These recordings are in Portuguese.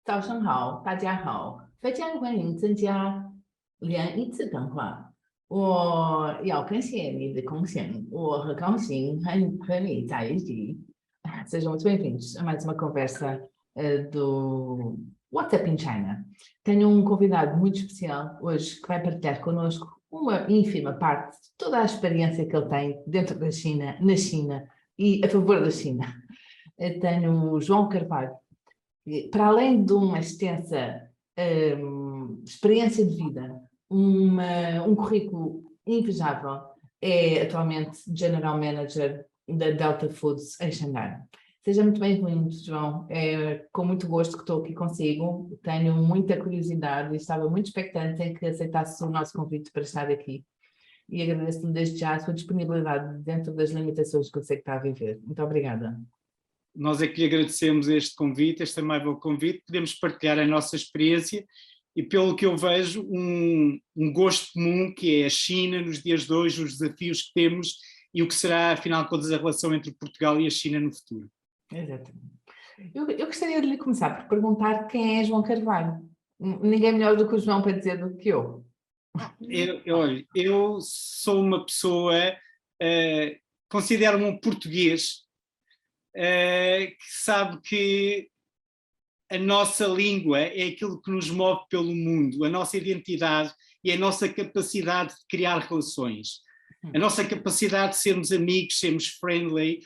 早上好，大家好，非常欢迎参加连一次谈话。我要感谢你的贡献，我很高兴和你在一起. Sejam muito bem-vindos a mais uma conversa do WhatsApp in China. Tenho um convidado muito especial hoje que vai partilhar connosco uma ínfima parte de toda a experiência que ele tem dentro da China, na China e a favor da China. Tenho o João Carvalho. Para além de uma extensa experiência de vida, um currículo invejável, é atualmente General Manager da Delta Foods em Xangai. Seja muito bem-vindo, João. É com muito gosto que estou aqui consigo. Tenho muita curiosidade e estava muito expectante em que aceitasse o nosso convite para estar aqui. E agradeço-lhe desde já a sua disponibilidade dentro das limitações que eu sei que está a viver. Muito obrigada. Nós é que lhe agradecemos este convite, este amável convite. Podemos partilhar a nossa experiência e, pelo que eu vejo, um gosto comum que é a China nos dias de hoje, os desafios que temos e o que será, afinal de contas, a relação entre Portugal e a China no futuro. Exatamente. Eu gostaria de lhe começar por perguntar quem é João Carvalho. Ninguém melhor do que o João para dizer do que eu. Olha, eu sou uma pessoa, considero-me um português, que sabe que a nossa língua é aquilo que nos move pelo mundo, a nossa identidade e a nossa capacidade de criar relações, a nossa capacidade de sermos amigos, sermos friendly,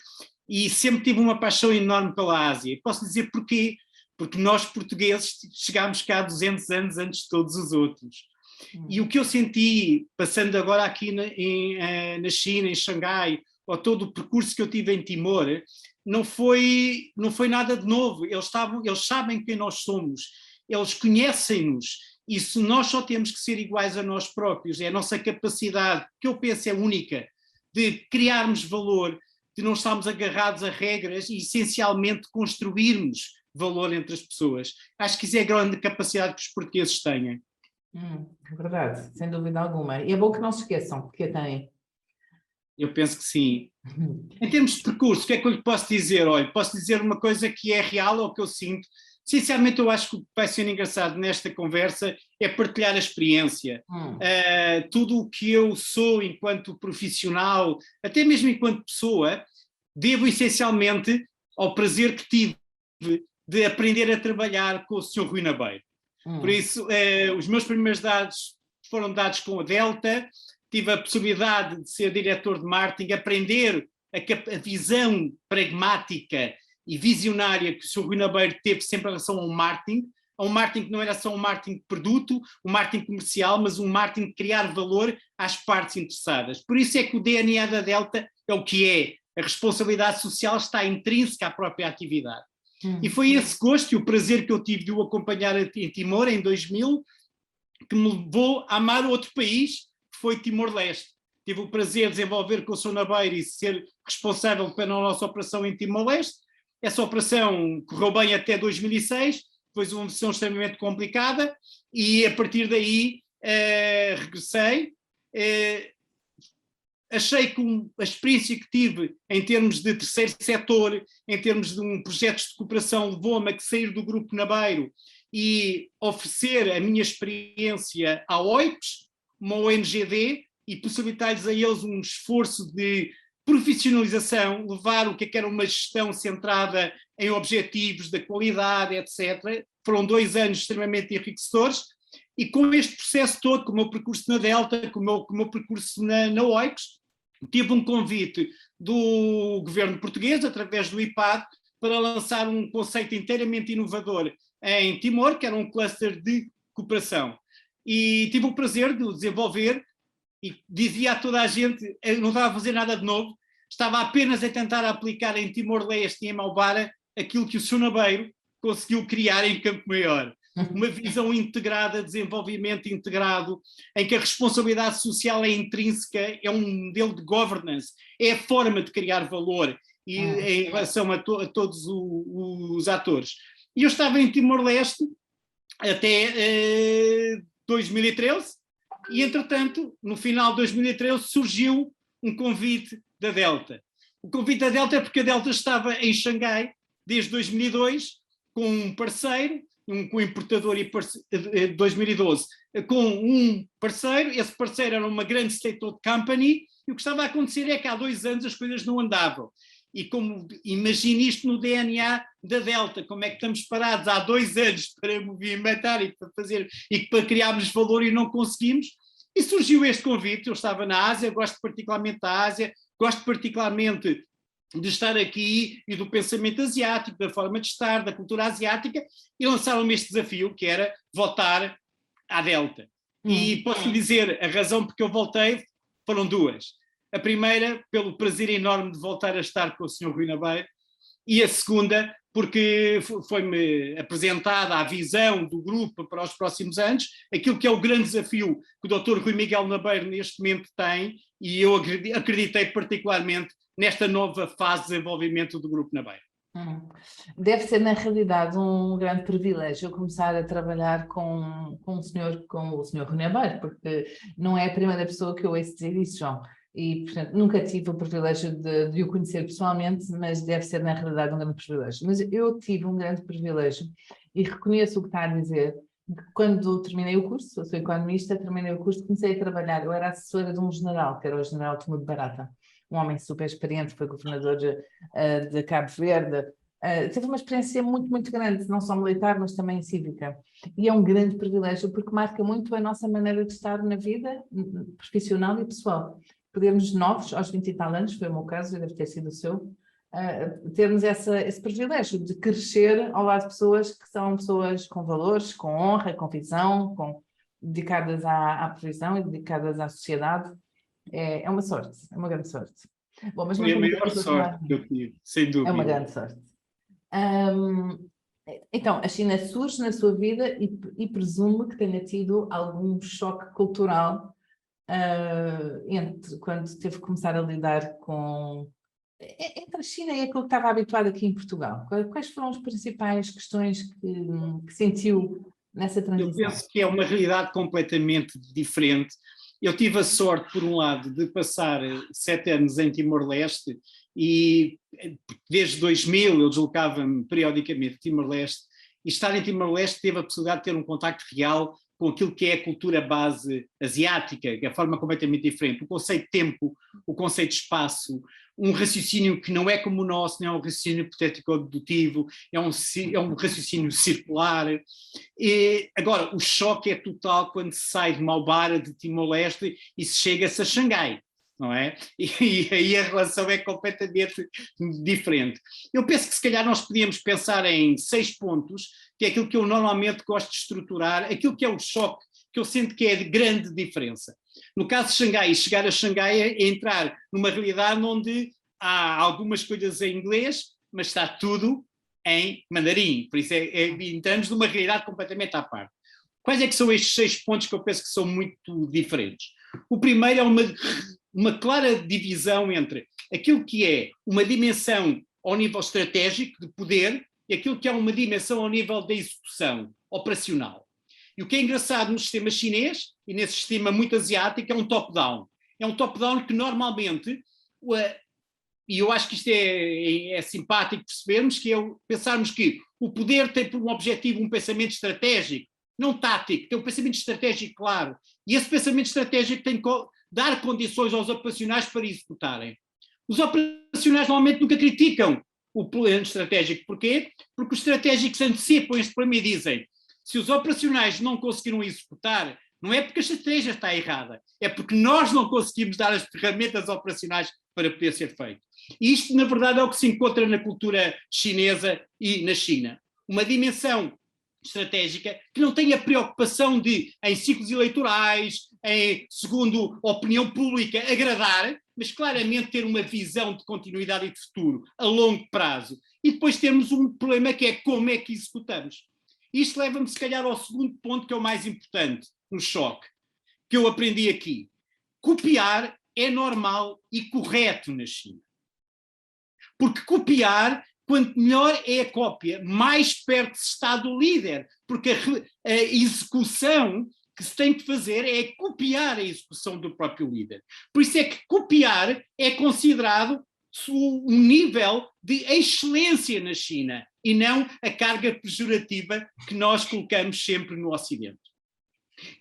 e sempre tive uma paixão enorme pela Ásia. Posso dizer porquê? Porque nós portugueses chegámos cá 200 anos antes de todos os outros. E o que eu senti, passando agora aqui na China, em Xangai, ou todo o percurso que eu tive em Timor, não foi nada de novo. Eles sabem quem nós somos, eles conhecem-nos, e se nós só temos que ser iguais a nós próprios, é a nossa capacidade, que eu penso é única, de criarmos valor, de não estarmos agarrados a regras e essencialmente construirmos valor entre as pessoas. Acho que isso é a grande capacidade que os portugueses têm. É verdade, sem dúvida alguma. E é bom que não se esqueçam, porque têm. Eu penso que sim. Em termos de percurso, o que é que eu lhe posso dizer? Olha, posso dizer uma coisa que é real ou que eu sinto. Sinceramente, eu acho que o que vai ser engraçado nesta conversa é partilhar a experiência. Tudo o que eu sou enquanto profissional, até mesmo enquanto pessoa, devo essencialmente ao prazer que tive de aprender a trabalhar com o Sr. Rui Nabeiro. Por isso, os meus primeiros dados foram dados com a Delta. Tive a possibilidade de ser diretor de marketing, aprender a visão pragmática e visionária que o Sr. Rui Nabeiro teve sempre em relação ao marketing. A um marketing que não era só um marketing de produto, um marketing comercial, mas um marketing de criar valor às partes interessadas. Por isso é que o DNA da Delta é o que é. A responsabilidade social está intrínseca à própria atividade. E foi esse gosto e o prazer que eu tive de o acompanhar em Timor, em 2000, que me levou a amar outro país, que foi Timor-Leste. Tive o prazer de desenvolver com o Sr. Nabeiro e ser responsável pela nossa operação em Timor-Leste. Essa operação correu bem até 2006, foi uma missão extremamente complicada e a partir daí regressei. Achei que a experiência que tive em termos de terceiro setor, em termos de projetos de cooperação, levou-me a sair do Grupo Nabeiro e oferecer a minha experiência à OIPS, uma ONGD, e possibilitar-lhes a eles um esforço de profissionalização, levar o que era uma gestão centrada em objetivos da qualidade, etc. Foram 2 anos extremamente enriquecedores e com este processo todo, com o meu percurso na Delta, com o meu percurso na OIPS, tive um convite do governo português, através do IPAD, para lançar um conceito inteiramente inovador em Timor, que era um cluster de cooperação. E tive o prazer de o desenvolver e dizia a toda a gente, eu não estava a fazer nada de novo, estava apenas a tentar aplicar em Timor-Leste e em Maubara aquilo que o Sr. Nabeiro conseguiu criar em Campo Maior. Uma visão integrada, desenvolvimento integrado, em que a responsabilidade social é intrínseca, é um modelo de governance, é a forma de criar valor e, em relação a todos os atores. E eu estava em Timor-Leste até 2013 e, entretanto, no final de 2013 surgiu um convite da Delta. O convite da Delta é porque a Delta estava em Xangai desde 2002 com um parceiro com um importador e 2012, com um parceiro, esse parceiro era uma grande state-owned company, e o que estava a acontecer é que há 2 anos as coisas não andavam. E como imagine isto no DNA da Delta, como é que estamos parados há 2 anos para movimentar e para fazer e para criarmos valor e não conseguimos. E surgiu este convite, eu estava na Ásia, gosto particularmente da Ásia, gosto particularmente de estar aqui e do pensamento asiático, da forma de estar, da cultura asiática, e lançaram-me este desafio, que era voltar à Delta. E posso dizer, a razão porque eu voltei foram 2. A primeira, pelo prazer enorme de voltar a estar com o Sr. Rui Nabeiro, e a segunda, porque foi-me apresentada a visão do grupo para os próximos anos, aquilo que é o grande desafio que o Dr. Rui Miguel Nabeiro neste momento tem, e eu acreditei particularmente nesta nova fase de desenvolvimento do Grupo Nabeiro. Deve ser, na realidade, um grande privilégio começar a trabalhar com o senhor Rui Nabeiro, porque não é a primeira pessoa que eu ouço dizer isso, João. E, portanto, nunca tive o privilégio de o conhecer pessoalmente, mas deve ser, na realidade, um grande privilégio. Mas eu tive um grande privilégio e reconheço o que está a dizer. Quando terminei o curso, eu sou economista, terminei o curso, comecei a trabalhar. Eu era assessora de um general, que era o general Tumudo Barata, um homem super experiente, foi governador de Cabo Verde. Teve uma experiência muito, muito grande, não só militar, mas também cívica. E é um grande privilégio, porque marca muito a nossa maneira de estar na vida profissional e pessoal. Podermos novos, aos 20 e tal anos, foi o meu caso, deve ter sido o seu, termos esse privilégio de crescer ao lado de pessoas que são pessoas com valores, com honra, com visão, dedicadas à profissão e dedicadas à sociedade. É uma sorte, é uma grande sorte. Bom, mas Foi a maior sorte que eu tive, sem dúvida. É uma grande sorte. Então, a China surge na sua vida e presumo que tenha tido algum choque cultural quando teve que começar a lidar entre a China e aquilo que estava habituado aqui em Portugal. Quais foram as principais questões que sentiu nessa transição? Eu penso que é uma realidade completamente diferente. Eu tive a sorte, por um lado, de passar 7 anos em Timor-Leste e desde 2000 eu deslocava-me periodicamente a Timor-Leste, e estar em Timor-Leste teve a possibilidade de ter um contacto real com aquilo que é a cultura base asiática, que é a forma completamente diferente, o conceito de tempo, o conceito de espaço, um raciocínio que não é como o nosso, não é um raciocínio hipotético-dedutivo, é um raciocínio circular. E, agora, o choque é total quando se sai de Malbara, de Timor-Leste, e se chega-se a Xangai, não é? E aí a relação é completamente diferente. Eu penso que se calhar nós podíamos pensar em 6 pontos, que é aquilo que eu normalmente gosto de estruturar, aquilo que é o choque, que eu sinto que é de grande diferença. No caso de Xangai, chegar a Xangai é entrar numa realidade onde há algumas coisas em inglês, mas está tudo em mandarim, por isso entramos numa realidade completamente à parte. Quais é que são estes 6 pontos que eu penso que são muito diferentes? O primeiro é uma clara divisão entre aquilo que é uma dimensão ao nível estratégico de poder e aquilo que é uma dimensão ao nível da execução operacional. E o que é engraçado no sistema chinês e nesse sistema muito asiático é um top-down. É um top-down que normalmente, e eu acho que isto é simpático percebermos, que é pensarmos que o poder tem por um objetivo um pensamento estratégico, não tático, tem um pensamento estratégico claro. E esse pensamento estratégico tem que dar condições aos operacionais para executarem. Os operacionais normalmente nunca criticam o plano estratégico. Porquê? Porque os estratégicos antecipam este problema e dizem: se os operacionais não conseguiram executar, não é porque a estratégia está errada, é porque nós não conseguimos dar as ferramentas operacionais para poder ser feito. E isto, na verdade, é o que se encontra na cultura chinesa e na China. Uma dimensão estratégica que não tem a preocupação de, em ciclos eleitorais, segundo a opinião pública, agradar, mas claramente ter uma visão de continuidade e de futuro a longo prazo. E depois temos um problema que é como é que executamos. Isto leva-me, se calhar, ao segundo ponto, que é o mais importante no choque, que eu aprendi aqui. Copiar é normal e correto na China. Porque copiar, quanto melhor é a cópia, mais perto se está do líder, porque a execução que se tem que fazer é copiar a execução do próprio líder. Por isso é que copiar é considerado um nível de excelência na China. e não a carga pejorativa que nós colocamos sempre no Ocidente.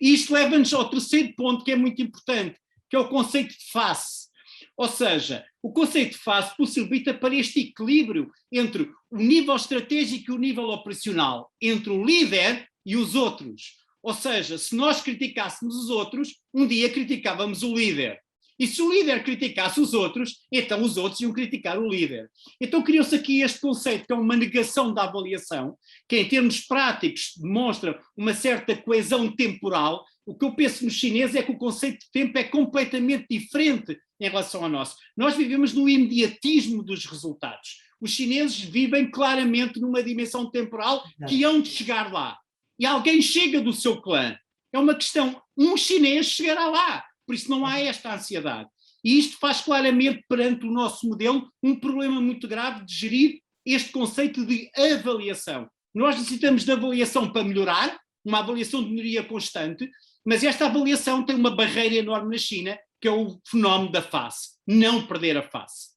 E isto leva-nos ao terceiro ponto, que é muito importante, que é o conceito de face. Ou seja, o conceito de face possibilita para este equilíbrio entre o nível estratégico e o nível operacional, entre o líder e os outros. Ou seja, se nós criticássemos os outros, um dia criticávamos o líder. E se o líder criticasse os outros, então os outros iam criticar o líder. Então criou-se aqui este conceito, que é uma negação da avaliação, que em termos práticos demonstra uma certa coesão temporal. O que eu penso nos chineses é que o conceito de tempo é completamente diferente em relação ao nosso. Nós vivemos no imediatismo dos resultados. Os chineses vivem claramente numa dimensão temporal que hão de chegar lá. E alguém chega do seu clã. É uma questão, um chinês chegará lá. Por isso não há esta ansiedade. E isto faz claramente, perante o nosso modelo, um problema muito grave de gerir este conceito de avaliação. Nós necessitamos de avaliação para melhorar, uma avaliação de melhoria constante, mas esta avaliação tem uma barreira enorme na China, que é o fenómeno da face, não perder a face.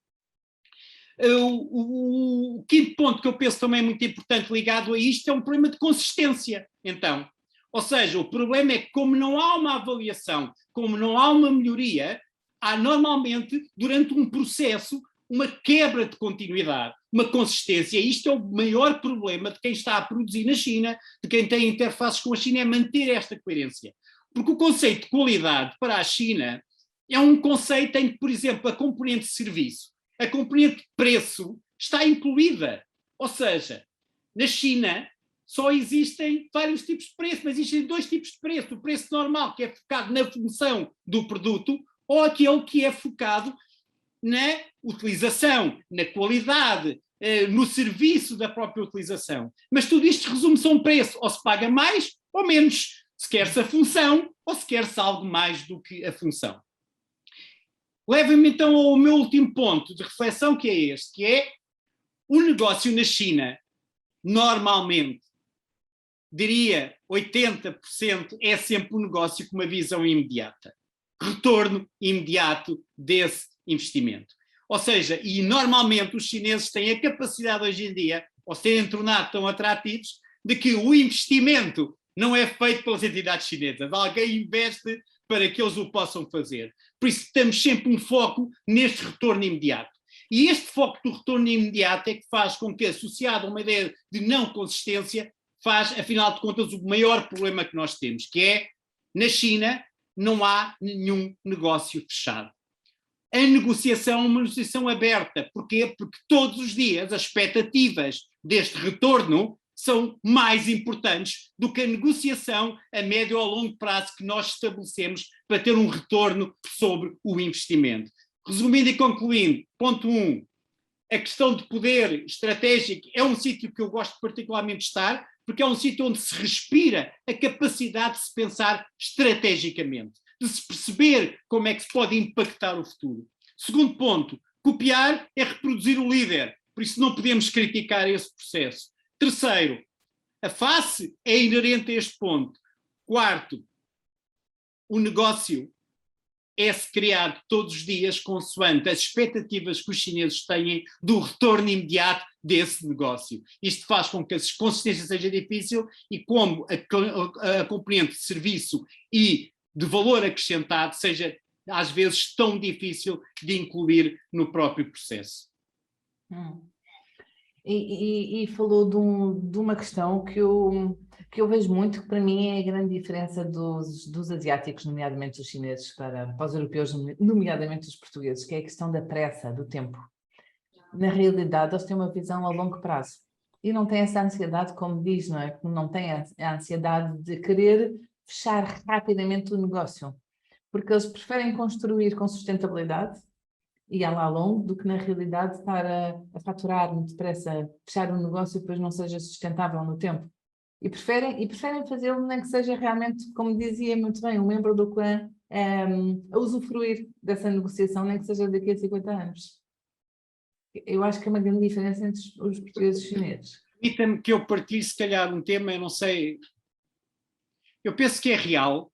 O quinto ponto que eu penso também muito importante ligado a isto é um problema de consistência, então. Ou seja, o problema é que como não há uma avaliação, como não há uma melhoria, há normalmente, durante um processo, uma quebra de continuidade, uma consistência. E isto é o maior problema de quem está a produzir na China, de quem tem interfaces com a China, é manter esta coerência. Porque o conceito de qualidade para a China é um conceito em que, por exemplo, a componente de serviço, a componente de preço está incluída. Ou seja, na China só existem vários tipos de preço, mas existem dois tipos de preço. O preço normal, que é focado na função do produto, ou aquele que é focado na utilização, na qualidade, no serviço da própria utilização. Mas tudo isto resume-se a um preço. Ou se paga mais ou menos. Se quer-se a função ou se quer-se algo mais do que a função. Leva-me então ao meu último ponto de reflexão, que é este, que é o negócio na China, normalmente, diria 80%, é sempre um negócio com uma visão imediata. Retorno imediato desse investimento. Ou seja, e normalmente os chineses têm a capacidade hoje em dia, ao serem tornados tão atrativos, de que o investimento não é feito pelas entidades chinesas. Alguém investe para que eles o possam fazer. Por isso temos sempre um foco neste retorno imediato. E este foco do retorno imediato é que faz com que, associado a uma ideia de não consistência, faz, afinal de contas, o maior problema que nós temos, que é, na China, não há nenhum negócio fechado. A negociação é uma negociação aberta. Porquê? Porque todos os dias as expectativas deste retorno são mais importantes do que a negociação a médio ou longo prazo que nós estabelecemos para ter um retorno sobre o investimento. Resumindo e concluindo, ponto 1, a questão de poder estratégico é um sítio que eu gosto particularmente de estar, porque é um sítio onde se respira a capacidade de se pensar estrategicamente, de se perceber como é que se pode impactar o futuro. Segundo ponto, copiar é reproduzir o líder, por isso não podemos criticar esse processo. Terceiro, a face é inerente a este ponto. Quarto, o negócio é-se criado todos os dias consoante as expectativas que os chineses têm do retorno imediato desse negócio. Isto faz com que a consistência seja difícil e como a componente de serviço e de valor acrescentado seja às vezes tão difícil de incluir no próprio processo. E falou de uma questão que eu vejo muito, que para mim é a grande diferença dos asiáticos, nomeadamente os chineses, para os europeus, nomeadamente os portugueses, que é a questão da pressa, do tempo. Na realidade, eles têm uma visão a longo prazo e não têm essa ansiedade, como diz, não é? Não têm a ansiedade de querer fechar rapidamente o negócio, porque eles preferem construir com sustentabilidade e a lá longo, do que na realidade estar a faturar muito depressa, fechar um negócio e depois não seja sustentável no tempo. E preferem fazê-lo, nem que seja realmente, como dizia muito bem, um membro do clã a usufruir dessa negociação, nem que seja daqui a 50 anos. Eu acho que é uma grande diferença entre os portugueses e os chineses. Permita-me que eu partilhe, se calhar, um tema, eu não sei, eu penso que é real,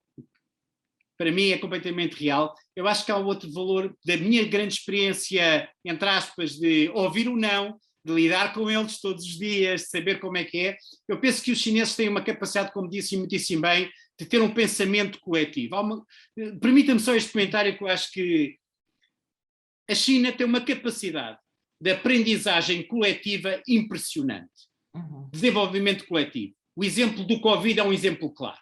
para mim é completamente real. Eu acho que há outro valor da minha grande experiência, entre aspas, de ouvir o não, de lidar com eles todos os dias, de saber como é que é. Eu penso que os chineses têm uma capacidade, como disse muitíssimo bem, de ter um pensamento coletivo. Permita-me só este comentário que eu acho que a China tem uma capacidade de aprendizagem coletiva impressionante. Desenvolvimento coletivo. O exemplo do Covid é um exemplo claro.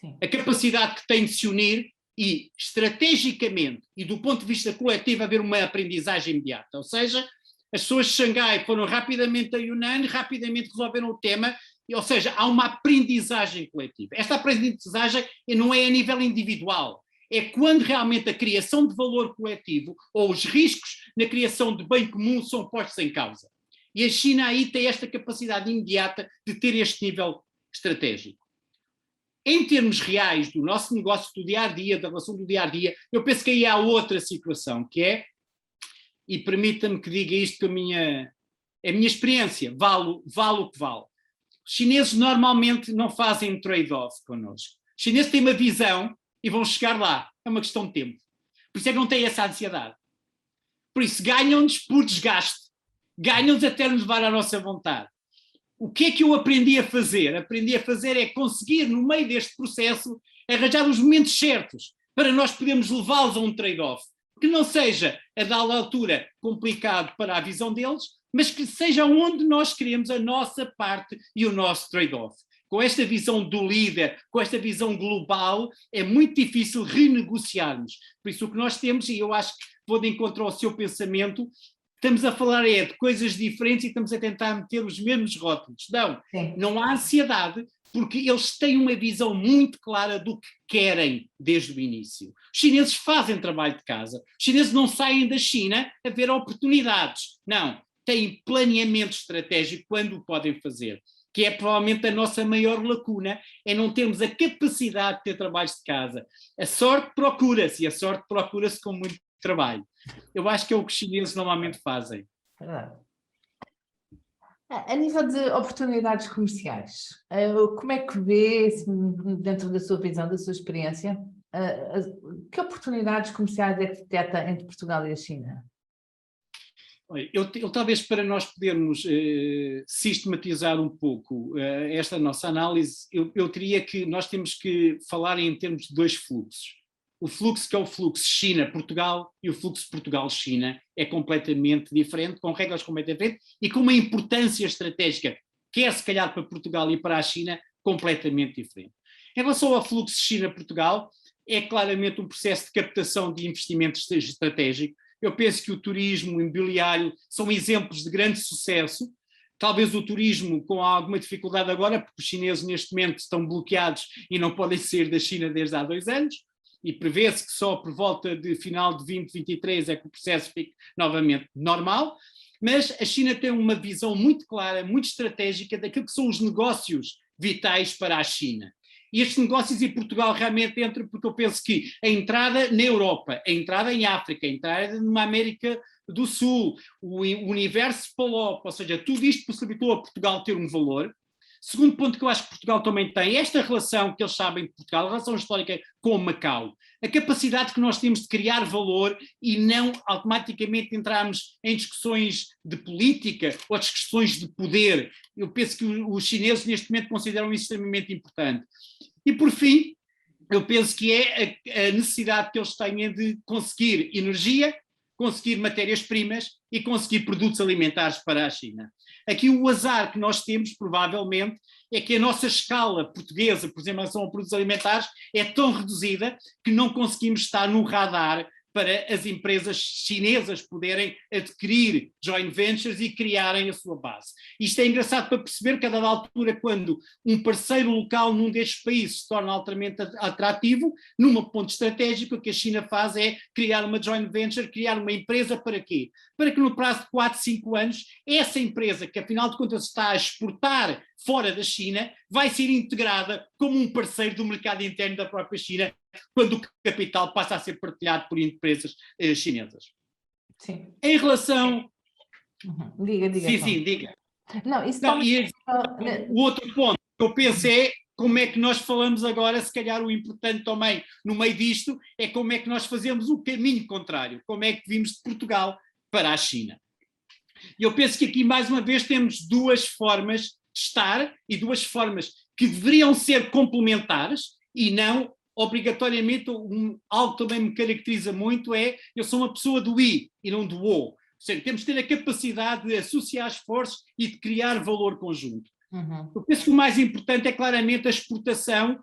Sim. A capacidade que tem de se unir e, estrategicamente, e do ponto de vista coletivo, haver uma aprendizagem imediata. Ou seja, as pessoas de Xangai foram rapidamente a Yunnan, rapidamente resolveram o tema, ou seja, há uma aprendizagem coletiva. Esta aprendizagem não é a nível individual, é quando realmente a criação de valor coletivo ou os riscos na criação de bem comum são postos em causa. E a China aí tem esta capacidade imediata de ter este nível estratégico. Em termos reais do nosso negócio do dia-a-dia, da relação do dia-a-dia, eu penso que aí há outra situação, que é, e permita-me que diga isto com a minha experiência, vale o que vale. Os chineses normalmente não fazem trade-off connosco. Os chineses têm uma visão e vão chegar lá. É uma questão de tempo. Por isso é que não têm essa ansiedade. Por isso ganham-nos por desgaste. Ganham-nos até nos levar à nossa vontade. O que é que eu aprendi a fazer? Aprendi a fazer é conseguir, no meio deste processo, arranjar os momentos certos para nós podermos levá-los a um trade-off. Que não seja, a dada altura, complicado para a visão deles, mas que seja onde nós queremos a nossa parte e o nosso trade-off. Com esta visão do líder, com esta visão global, é muito difícil renegociarmos. Por isso o que nós temos, e eu acho que vou de encontro ao seu pensamento, estamos a falar de coisas diferentes e estamos a tentar meter os mesmos rótulos. Não há ansiedade, porque eles têm uma visão muito clara do que querem desde o início. Os chineses fazem trabalho de casa. Os chineses não saem da China a ver oportunidades. Não, têm planeamento estratégico quando o podem fazer, que é provavelmente a nossa maior lacuna, é não termos a capacidade de ter trabalhos de casa. A sorte procura-se, e a sorte procura-se com muito trabalho. Eu acho que é o que os chineses normalmente fazem. Verdade. A nível de oportunidades comerciais, como é que vê, dentro da sua visão, da sua experiência, que oportunidades comerciais é que detecta entre Portugal e a China? Eu talvez para nós podermos sistematizar um pouco esta nossa análise, eu diria que nós temos que falar em termos de dois fluxos. O fluxo que é o fluxo China-Portugal e o fluxo Portugal-China é completamente diferente, com regras completamente diferentes e com uma importância estratégica, quer se calhar para Portugal e para a China, completamente diferente. Em relação ao fluxo China-Portugal, é claramente um processo de captação de investimento estratégico. Eu penso que o turismo, o imobiliário são exemplos de grande sucesso. Talvez o turismo com alguma dificuldade agora, porque os chineses neste momento estão bloqueados e não podem sair da China desde há 2 anos. E prevê-se que só por volta de final de 2023 é que o processo fique novamente normal, mas a China tem uma visão muito clara, muito estratégica daquilo que são os negócios vitais para a China. E estes negócios e Portugal realmente entram, porque eu penso que a entrada na Europa, a entrada em África, a entrada numa América do Sul, o universo PALOP, ou seja, tudo isto possibilitou a Portugal ter um valor. Segundo ponto que eu acho que Portugal também tem, esta relação que eles sabem de Portugal, a relação histórica com Macau, a capacidade que nós temos de criar valor e não automaticamente entrarmos em discussões de política ou discussões de poder. Eu penso que os chineses neste momento consideram isso extremamente importante. E por fim, eu penso que é a necessidade que eles têm de conseguir energia, conseguir matérias-primas e conseguir produtos alimentares para a China. Aqui o azar que nós temos, provavelmente, é que a nossa escala portuguesa, por exemplo, em relação a produtos alimentares, é tão reduzida que não conseguimos estar no radar para as empresas chinesas poderem adquirir joint ventures e criarem a sua base. Isto é engraçado para perceber que a dada altura, quando um parceiro local num destes países se torna altamente atrativo, num ponto estratégico, o que a China faz é criar uma joint venture, criar uma empresa para quê? Para que no prazo de 4, 5 anos, essa empresa, que afinal de contas está a exportar fora da China, vai ser integrada como um parceiro do mercado interno da própria China, quando o capital passa a ser partilhado por empresas chinesas. Sim. Em relação... Diga. Sim, diga. Não, isso não, e o outro ponto que eu penso é como é que nós falamos agora, se calhar o importante também no meio disto, é como é que nós fazemos o caminho contrário, como é que vimos de Portugal para a China. E eu penso que aqui, mais uma vez, temos duas formas de estar e duas formas que deveriam ser complementares e não obrigatoriamente algo que também me caracteriza muito é eu sou uma pessoa do I e não do O. Ou seja, temos que ter a capacidade de associar esforços e de criar valor conjunto. Eu penso que o mais importante é claramente a exportação,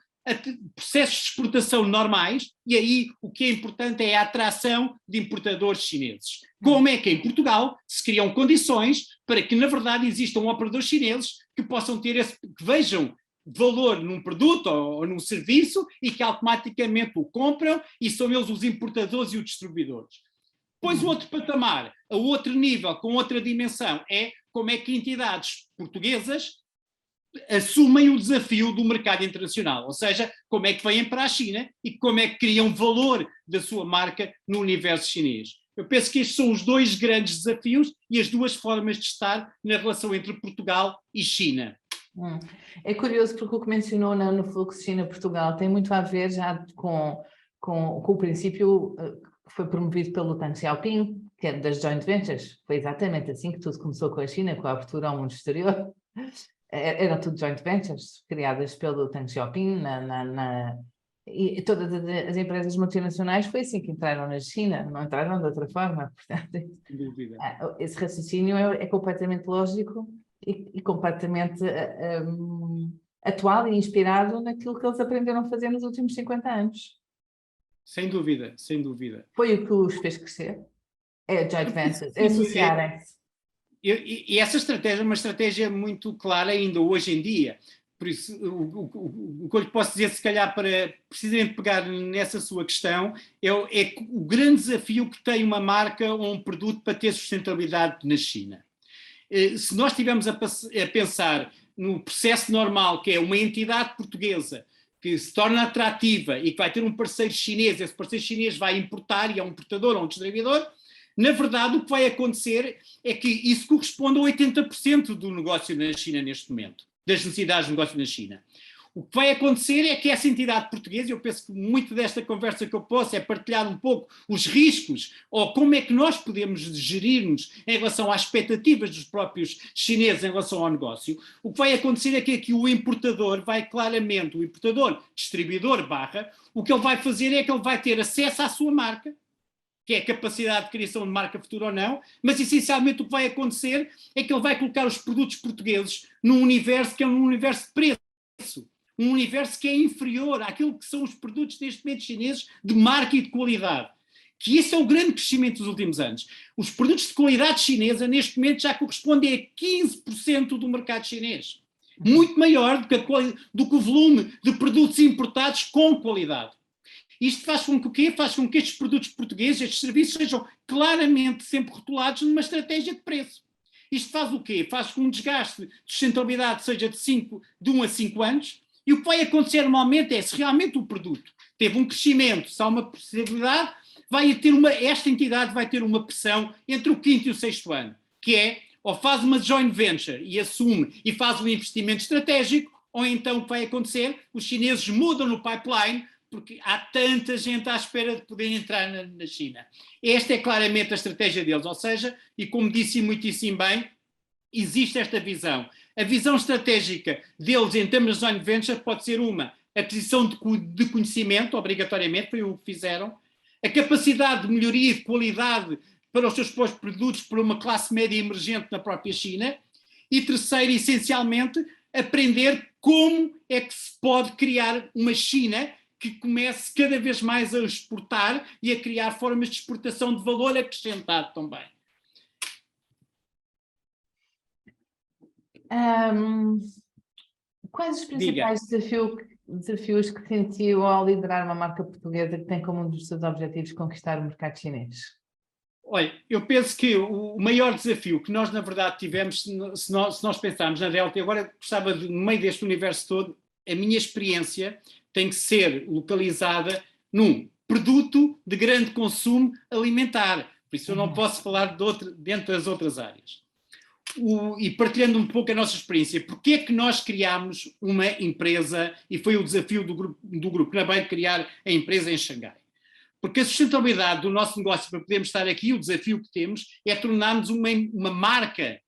processos de exportação normais, e aí o que é importante é a atração de importadores chineses. Como é que em Portugal se criam condições para que, na verdade, existam operadores chineses que possam ter que vejam valor num produto ou num serviço e que automaticamente o compram e são eles os importadores e os distribuidores. Depois o outro patamar, a outro nível, com outra dimensão, é como é que entidades portuguesas assumem o desafio do mercado internacional, ou seja, como é que vêm para a China e como é que criam valor da sua marca no universo chinês. Eu penso que estes são os dois grandes desafios e as duas formas de estar na relação entre Portugal e China. É curioso porque o que mencionou no fluxo China-Portugal tem muito a ver já com o princípio que foi promovido pelo Deng Xiaoping, que é das joint ventures. Foi exatamente assim que tudo começou com a China, com a abertura ao mundo exterior. Eram tudo joint ventures criadas pelo Deng Xiaoping e todas as empresas multinacionais foi assim que entraram na China, não entraram de outra forma. Portanto, esse raciocínio é completamente lógico e completamente atual e inspirado naquilo que eles aprenderam a fazer nos últimos 50 anos. Sem dúvida, sem dúvida. Foi o que os fez crescer. É joint ventures, é associarem-se. E essa estratégia é uma estratégia muito clara ainda hoje em dia. Por isso, o que eu lhe posso dizer, se calhar, para precisamente pegar nessa sua questão, é o grande desafio que tem uma marca ou um produto para ter sustentabilidade na China. Se nós estivermos a pensar no processo normal, que é uma entidade portuguesa que se torna atrativa e que vai ter um parceiro chinês, esse parceiro chinês vai importar e é um importador ou um distribuidor, na verdade o que vai acontecer é que isso corresponde a 80% do negócio na China neste momento, das necessidades de negócio na China. O que vai acontecer é que essa entidade portuguesa, eu penso que muito desta conversa que eu posso é partilhar um pouco os riscos ou como é que nós podemos gerir-nos em relação às expectativas dos próprios chineses em relação ao negócio. O que vai acontecer é que aqui o importador vai claramente, o importador, distribuidor barra, o que ele vai fazer é que ele vai ter acesso à sua marca, que é a capacidade de criação de marca futura ou não, mas essencialmente o que vai acontecer é que ele vai colocar os produtos portugueses num universo que é um universo de preço. Um universo que é inferior àquilo que são os produtos neste momento chineses de marca e de qualidade. Que isso é o grande crescimento dos últimos anos. Os produtos de qualidade chinesa neste momento já correspondem a 15% do mercado chinês. Muito maior do que o volume de produtos importados com qualidade. Isto faz com que o quê? Faz com que estes produtos portugueses, estes serviços, sejam claramente sempre rotulados numa estratégia de preço. Isto faz o quê? Faz com que um desgaste de sustentabilidade seja de 1 a 5 anos. E o que vai acontecer normalmente é, se realmente o produto teve um crescimento, se há uma possibilidade, esta entidade vai ter uma pressão entre o 5º e o 6º ano, que é, ou faz uma joint venture e assume e faz um investimento estratégico, ou então o que vai acontecer, os chineses mudam no pipeline, porque há tanta gente à espera de poder entrar na China. Esta é claramente a estratégia deles, ou seja, e como disse muitíssimo bem, existe esta visão. A visão estratégica deles em termos de joint venture pode ser uma aquisição de conhecimento, obrigatoriamente, foi o que fizeram, a capacidade de melhoria e de qualidade para os seus próprios produtos para uma classe média emergente na própria China, e terceiro, essencialmente, aprender como é que se pode criar uma China que comece cada vez mais a exportar e a criar formas de exportação de valor acrescentado também. Quais os principais desafios que sentiu ao liderar uma marca portuguesa que tem como um dos seus objetivos conquistar o mercado chinês? Olha, eu penso que o maior desafio que nós, na verdade, tivemos, se nós pensarmos na Delta, agora gostava de, no meio deste universo todo, a minha experiência tem que ser localizada num produto de grande consumo alimentar. Por isso eu não posso falar dentro das outras áreas. E partilhando um pouco a nossa experiência, porque é que nós criámos uma empresa, e foi o desafio do grupo na BEI de criar a empresa em Xangai? Porque a sustentabilidade do nosso negócio, para podermos estar aqui, o desafio que temos é tornarmos uma marca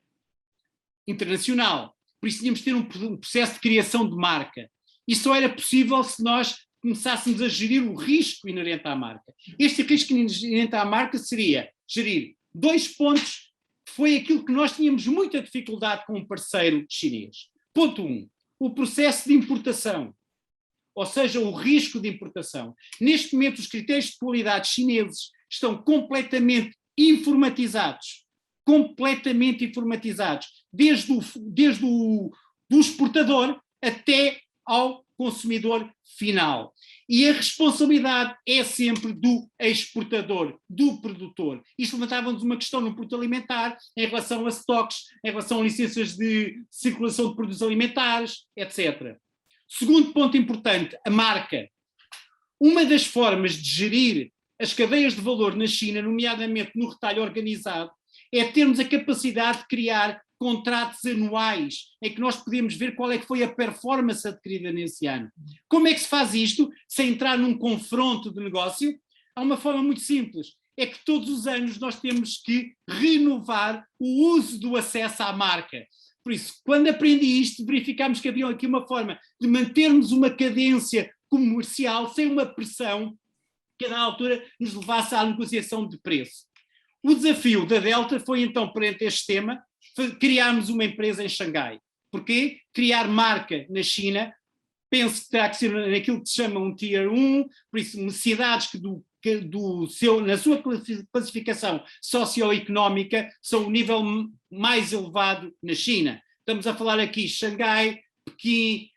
internacional. Por isso tínhamos de ter um processo de criação de marca. E só era possível se nós começássemos a gerir o risco inerente à marca. Este risco inerente à marca seria gerir 2 pontos, que foi aquilo que nós tínhamos muita dificuldade com um parceiro chinês. Ponto 1, o processo de importação, ou seja, o risco de importação. Neste momento, os critérios de qualidade chineses estão completamente informatizados, desde o do exportador até ao consumidor final. E a responsabilidade é sempre do exportador, do produtor. Isto levantava-nos uma questão no produto alimentar, em relação a estoques, em relação a licenças de circulação de produtos alimentares, etc. Segundo ponto importante, a marca. Uma das formas de gerir as cadeias de valor na China, nomeadamente no retalho organizado, é termos a capacidade de criar contratos anuais, em que nós podemos ver qual é que foi a performance adquirida nesse ano. Como é que se faz isto sem entrar num confronto de negócio? Há uma forma muito simples, é que todos os anos nós temos que renovar o uso do acesso à marca. Por isso, quando aprendi isto, verificámos que havia aqui uma forma de mantermos uma cadência comercial sem uma pressão que a cada altura nos levasse à negociação de preço. O desafio da Delta foi então, perante este tema, criarmos uma empresa em Xangai. Porquê? Criar marca na China, penso que terá que ser naquilo que se chama um Tier 1, por isso cidades que na sua classificação socioeconómica são o nível mais elevado na China. Estamos a falar aqui Xangai, Pequim,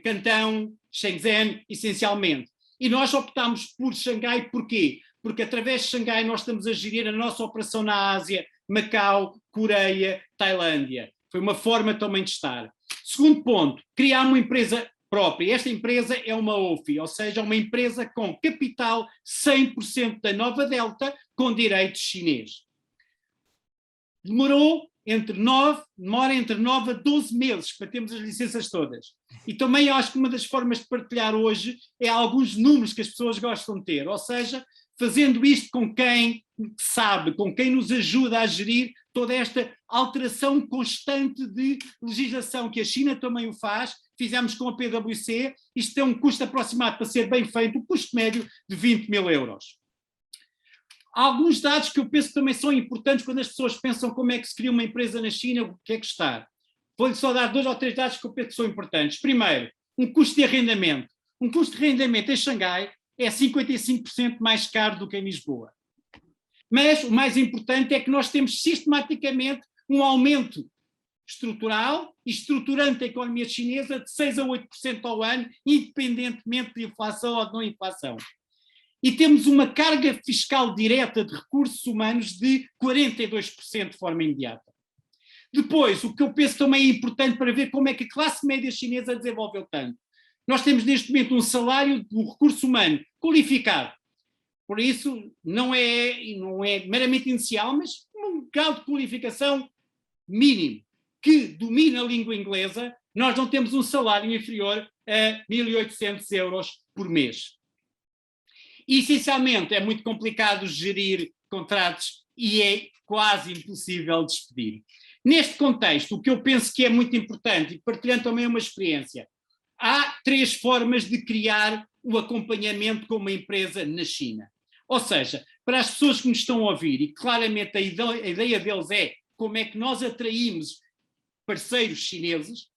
Cantão, Shenzhen, essencialmente. E nós optámos por Xangai, porquê? Porque através de Xangai nós estamos a gerir a nossa operação na Ásia, Macau, Coreia, Tailândia. Foi uma forma também de estar. Segundo ponto, criar uma empresa própria. Esta empresa é uma OFI, ou seja, uma empresa com capital 100% da Nova Delta, com direitos chinês. Demora entre 9 a 12 meses para termos as licenças todas. E também acho que uma das formas de partilhar hoje é alguns números que as pessoas gostam de ter, ou seja, fazendo isto com quem sabe, com quem nos ajuda a gerir toda esta alteração constante de legislação, que a China também o faz, fizemos com a PwC, isto tem um custo aproximado para ser bem feito, um custo médio de 20 mil euros. Há alguns dados que eu penso que também são importantes quando as pessoas pensam como é que se cria uma empresa na China, o que é que está. Vou-lhe só dar 2 ou 3 dados que eu penso que são importantes. Primeiro, um custo de arrendamento. Um custo de arrendamento em Xangai é 55% mais caro do que em Lisboa. Mas o mais importante é que nós temos sistematicamente um aumento estrutural e estruturante da economia chinesa de 6 a 8% ao ano, independentemente de inflação ou de não inflação. E temos uma carga fiscal direta de recursos humanos de 42% de forma imediata. Depois, o que eu penso também é importante para ver como é que a classe média chinesa desenvolveu tanto. Nós temos neste momento um salário do recurso humano qualificado. Por isso, não é meramente inicial, mas um grau de qualificação mínimo, que domina a língua inglesa. Nós não temos um salário inferior a 1.800 euros por mês. E, essencialmente, é muito complicado gerir contratos e é quase impossível despedir. Neste contexto, o que eu penso que é muito importante, e partilhando também uma experiência, há 3 formas de criar o acompanhamento com uma empresa na China. Ou seja, para as pessoas que nos estão a ouvir, e claramente a ideia deles é como é que nós atraímos parceiros chineses,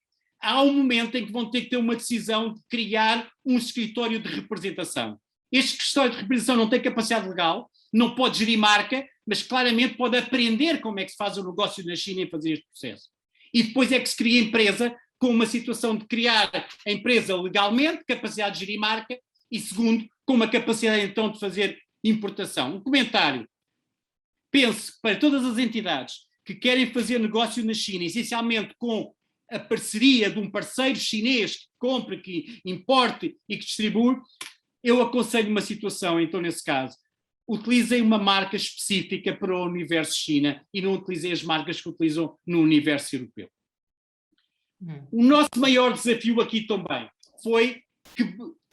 há um momento em que vão ter que ter uma decisão de criar um escritório de representação. Este escritório de representação não tem capacidade legal, não pode gerir marca, mas claramente pode aprender como é que se faz o negócio na China e fazer este processo. E depois é que se cria a empresa com uma situação de criar a empresa legalmente, capacidade de gerir marca, e segundo, com uma capacidade então de fazer importação. Um comentário. Pense para todas as entidades que querem fazer negócio na China, essencialmente com a parceria de um parceiro chinês que compra, que importe e que distribui, eu aconselho uma situação, então, nesse caso. Utilizem uma marca específica para o universo China e não utilizem as marcas que utilizam no universo europeu. O nosso maior desafio aqui também foi que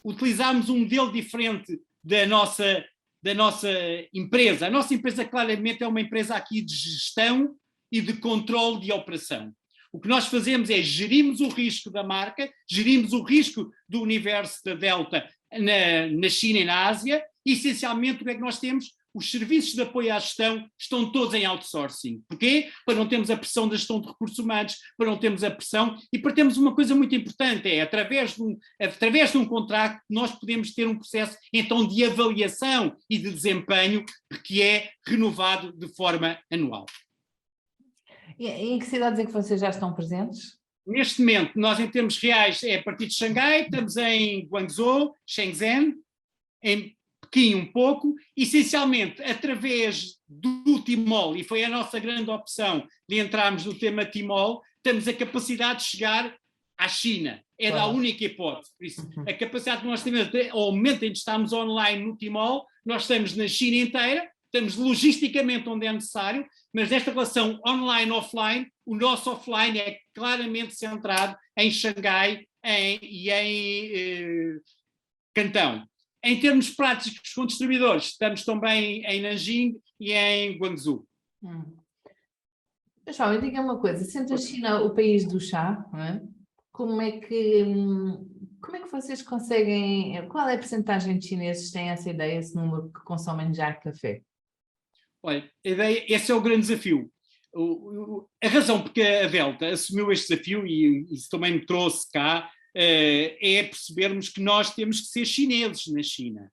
utilizámos um modelo diferente da nossa da nossa empresa. A nossa empresa claramente é uma empresa aqui de gestão e de controle de operação. O que nós fazemos é gerimos o risco da marca, gerimos o risco do universo da Delta na China e na Ásia, e essencialmente o que é que nós temos? Os serviços de apoio à gestão estão todos em outsourcing. Porquê? Para não termos a pressão da gestão de recursos humanos, para não termos a pressão e para termos uma coisa muito importante, é através de um contrato nós podemos ter um processo então de avaliação e de desempenho que é renovado de forma anual. E em que cidades é que vocês já estão presentes? Neste momento, nós em termos reais é a partir de Xangai, estamos em Guangzhou, Shenzhen, em Pequim um pouco, essencialmente através do Tmall, e foi a nossa grande opção de entrarmos no tema Tmall, temos a capacidade de chegar à China. É a única hipótese. Por isso, a capacidade que nós temos, ao momento em que estamos online no Tmall, nós estamos na China inteira, estamos logisticamente onde é necessário, mas nesta relação online-offline, o nosso offline é claramente centrado em Xangai e em Cantão. Em termos práticos com distribuidores, estamos também em Nanjing e em Guangzhou. João, me diga uma coisa, sendo a China o país do chá, não é? Como é que vocês conseguem, qual é a percentagem de chineses que têm essa ideia, esse número que consomem já café? Olha, esse é o grande desafio. A razão porque a Delta assumiu este desafio, e isso também me trouxe cá, é percebermos que nós temos que ser chineses na China.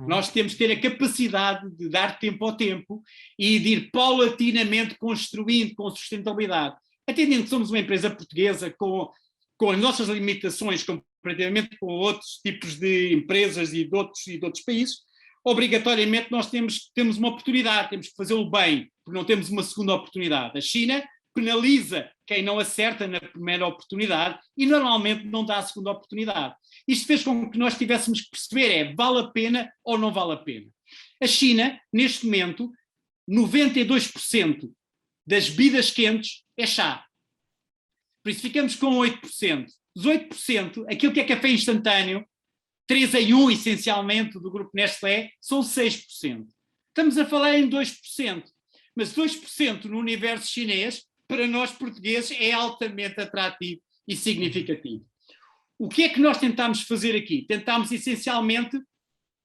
Nós temos que ter a capacidade de dar tempo ao tempo e de ir paulatinamente construindo com sustentabilidade. Atendendo que somos uma empresa portuguesa com as nossas limitações comparativamente com outros tipos de empresas e de outros países, obrigatoriamente nós temos uma oportunidade, temos que fazê-lo bem, porque não temos uma segunda oportunidade. A China penaliza quem não acerta na primeira oportunidade e normalmente não dá a segunda oportunidade. Isto fez com que nós tivéssemos que perceber vale a pena ou não vale a pena. A China, neste momento, 92% das bebidas quentes é chá. Por isso ficamos com 8%. Dos 8%, aquilo que é café instantâneo, 3 em 1 essencialmente do grupo Nestlé, são 6%. Estamos a falar em 2%. Mas 2% no universo chinês, para nós portugueses, é altamente atrativo e significativo. O que é que nós tentámos fazer aqui? Tentámos essencialmente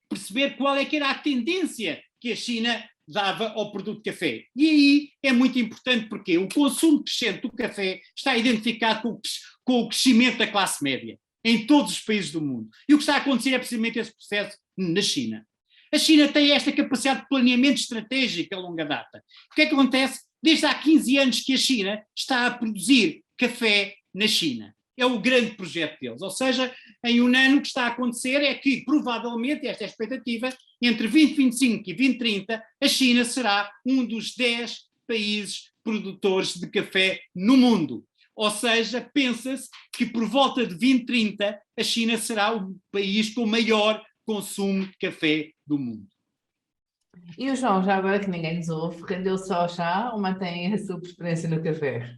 perceber qual é que era a tendência que a China dava ao produto de café. E aí é muito importante porque o consumo crescente do café está identificado com o crescimento da classe média em todos os países do mundo. E o que está a acontecer é precisamente esse processo na China. A China tem esta capacidade de planeamento estratégico a longa data. O que é que acontece? Desde há 15 anos que a China está a produzir café na China. É o grande projeto deles. Ou seja, em um ano o que está a acontecer é que, provavelmente, esta é a expectativa, entre 2025 e 2030, a China será um dos 10 países produtores de café no mundo. Ou seja, pensa-se que por volta de 2030 a China será o país com maior consumo de café do mundo. E o João, já agora que ninguém nos ouve, rendeu só ao chá ou mantém a sua preferência no café?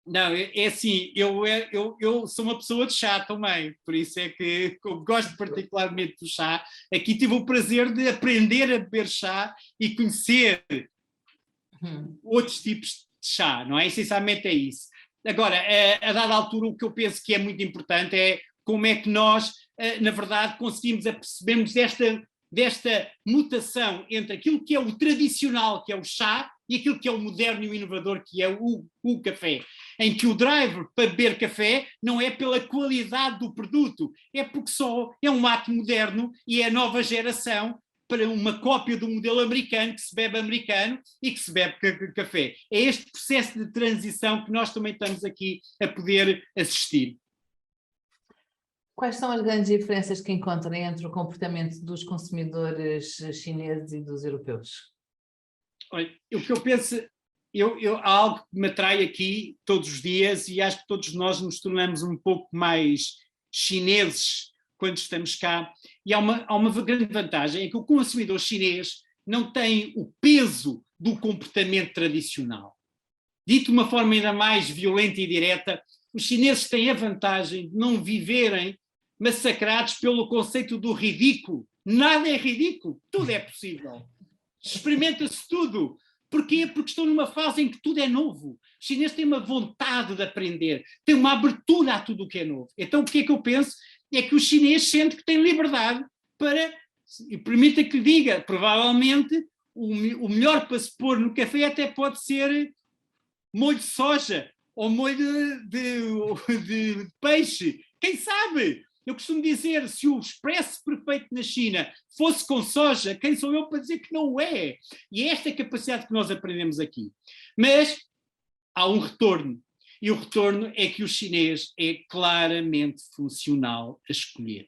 Não, é assim, eu sou uma pessoa de chá também, por isso é que eu gosto particularmente do chá. Aqui tive o prazer de aprender a beber chá e conhecer outros tipos de chá, não é? Essencialmente é isso. Agora, a dada altura, o que eu penso que é muito importante é como é que nós, na verdade, conseguimos apercebermos desta mutação entre aquilo que é o tradicional, que é o chá, e aquilo que é o moderno e o inovador, que é o café. Em que o driver para beber café não é pela qualidade do produto, é porque só é um ato moderno e é a nova geração para uma cópia do modelo americano, que se bebe americano e que se bebe café. É este processo de transição que nós também estamos aqui a poder assistir. Quais são as grandes diferenças que encontram entre o comportamento dos consumidores chineses e dos europeus? Olha, o que eu penso, há algo que me atrai aqui todos os dias e acho que todos nós nos tornamos um pouco mais chineses quando estamos cá. E há uma grande vantagem, é que o consumidor chinês não tem o peso do comportamento tradicional. Dito de uma forma ainda mais violenta e direta, os chineses têm a vantagem de não viverem massacrados pelo conceito do ridículo Nada é ridículo, tudo é possível. Experimenta-se tudo. Porquê? Porque estão numa fase em que tudo é novo. Os chineses têm uma vontade de aprender, têm uma abertura a tudo o que é novo. Então o que é que eu penso? É que o chinês sente que tem liberdade para, e permita que lhe diga, provavelmente o melhor para se pôr no café até pode ser molho de soja ou molho de peixe. Quem sabe? Eu costumo dizer, se o expresso perfeito na China fosse com soja, quem sou eu para dizer que não é? E é esta capacidade que nós aprendemos aqui. Mas há um retorno. E o retorno é que o chinês é claramente funcional a escolher.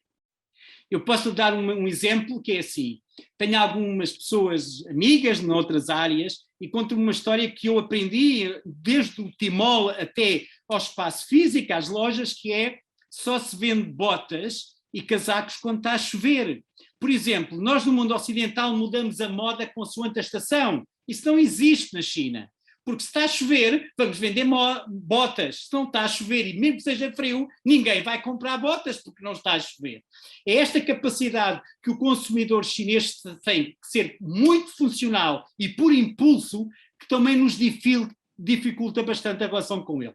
Eu posso dar um exemplo que é assim. Tenho algumas pessoas amigas noutras áreas e conto-me uma história que eu aprendi desde o Tmall até ao espaço físico, às lojas, que é só se vende botas e casacos quando está a chover. Por exemplo, nós no mundo ocidental mudamos a moda consoante a estação. Isso não existe na China. Porque se está a chover, vamos vender botas. Se não está a chover e mesmo que seja frio, ninguém vai comprar botas porque não está a chover. É esta capacidade que o consumidor chinês tem que ser muito funcional e por impulso que também nos dificulta bastante a relação com ele.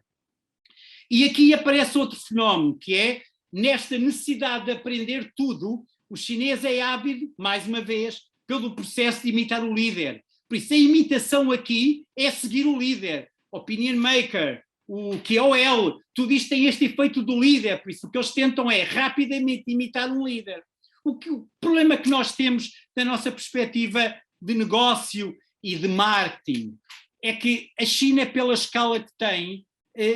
E aqui aparece outro fenómeno, que é, nesta necessidade de aprender tudo, o chinês é ávido, mais uma vez, pelo processo de imitar o líder. Por isso, a imitação aqui é seguir o líder, opinion maker, o QOL, tudo isto tem este efeito do líder, por isso o que eles tentam é rapidamente imitar um líder. O problema que nós temos da nossa perspectiva de negócio e de marketing é que a China, pela escala que tem,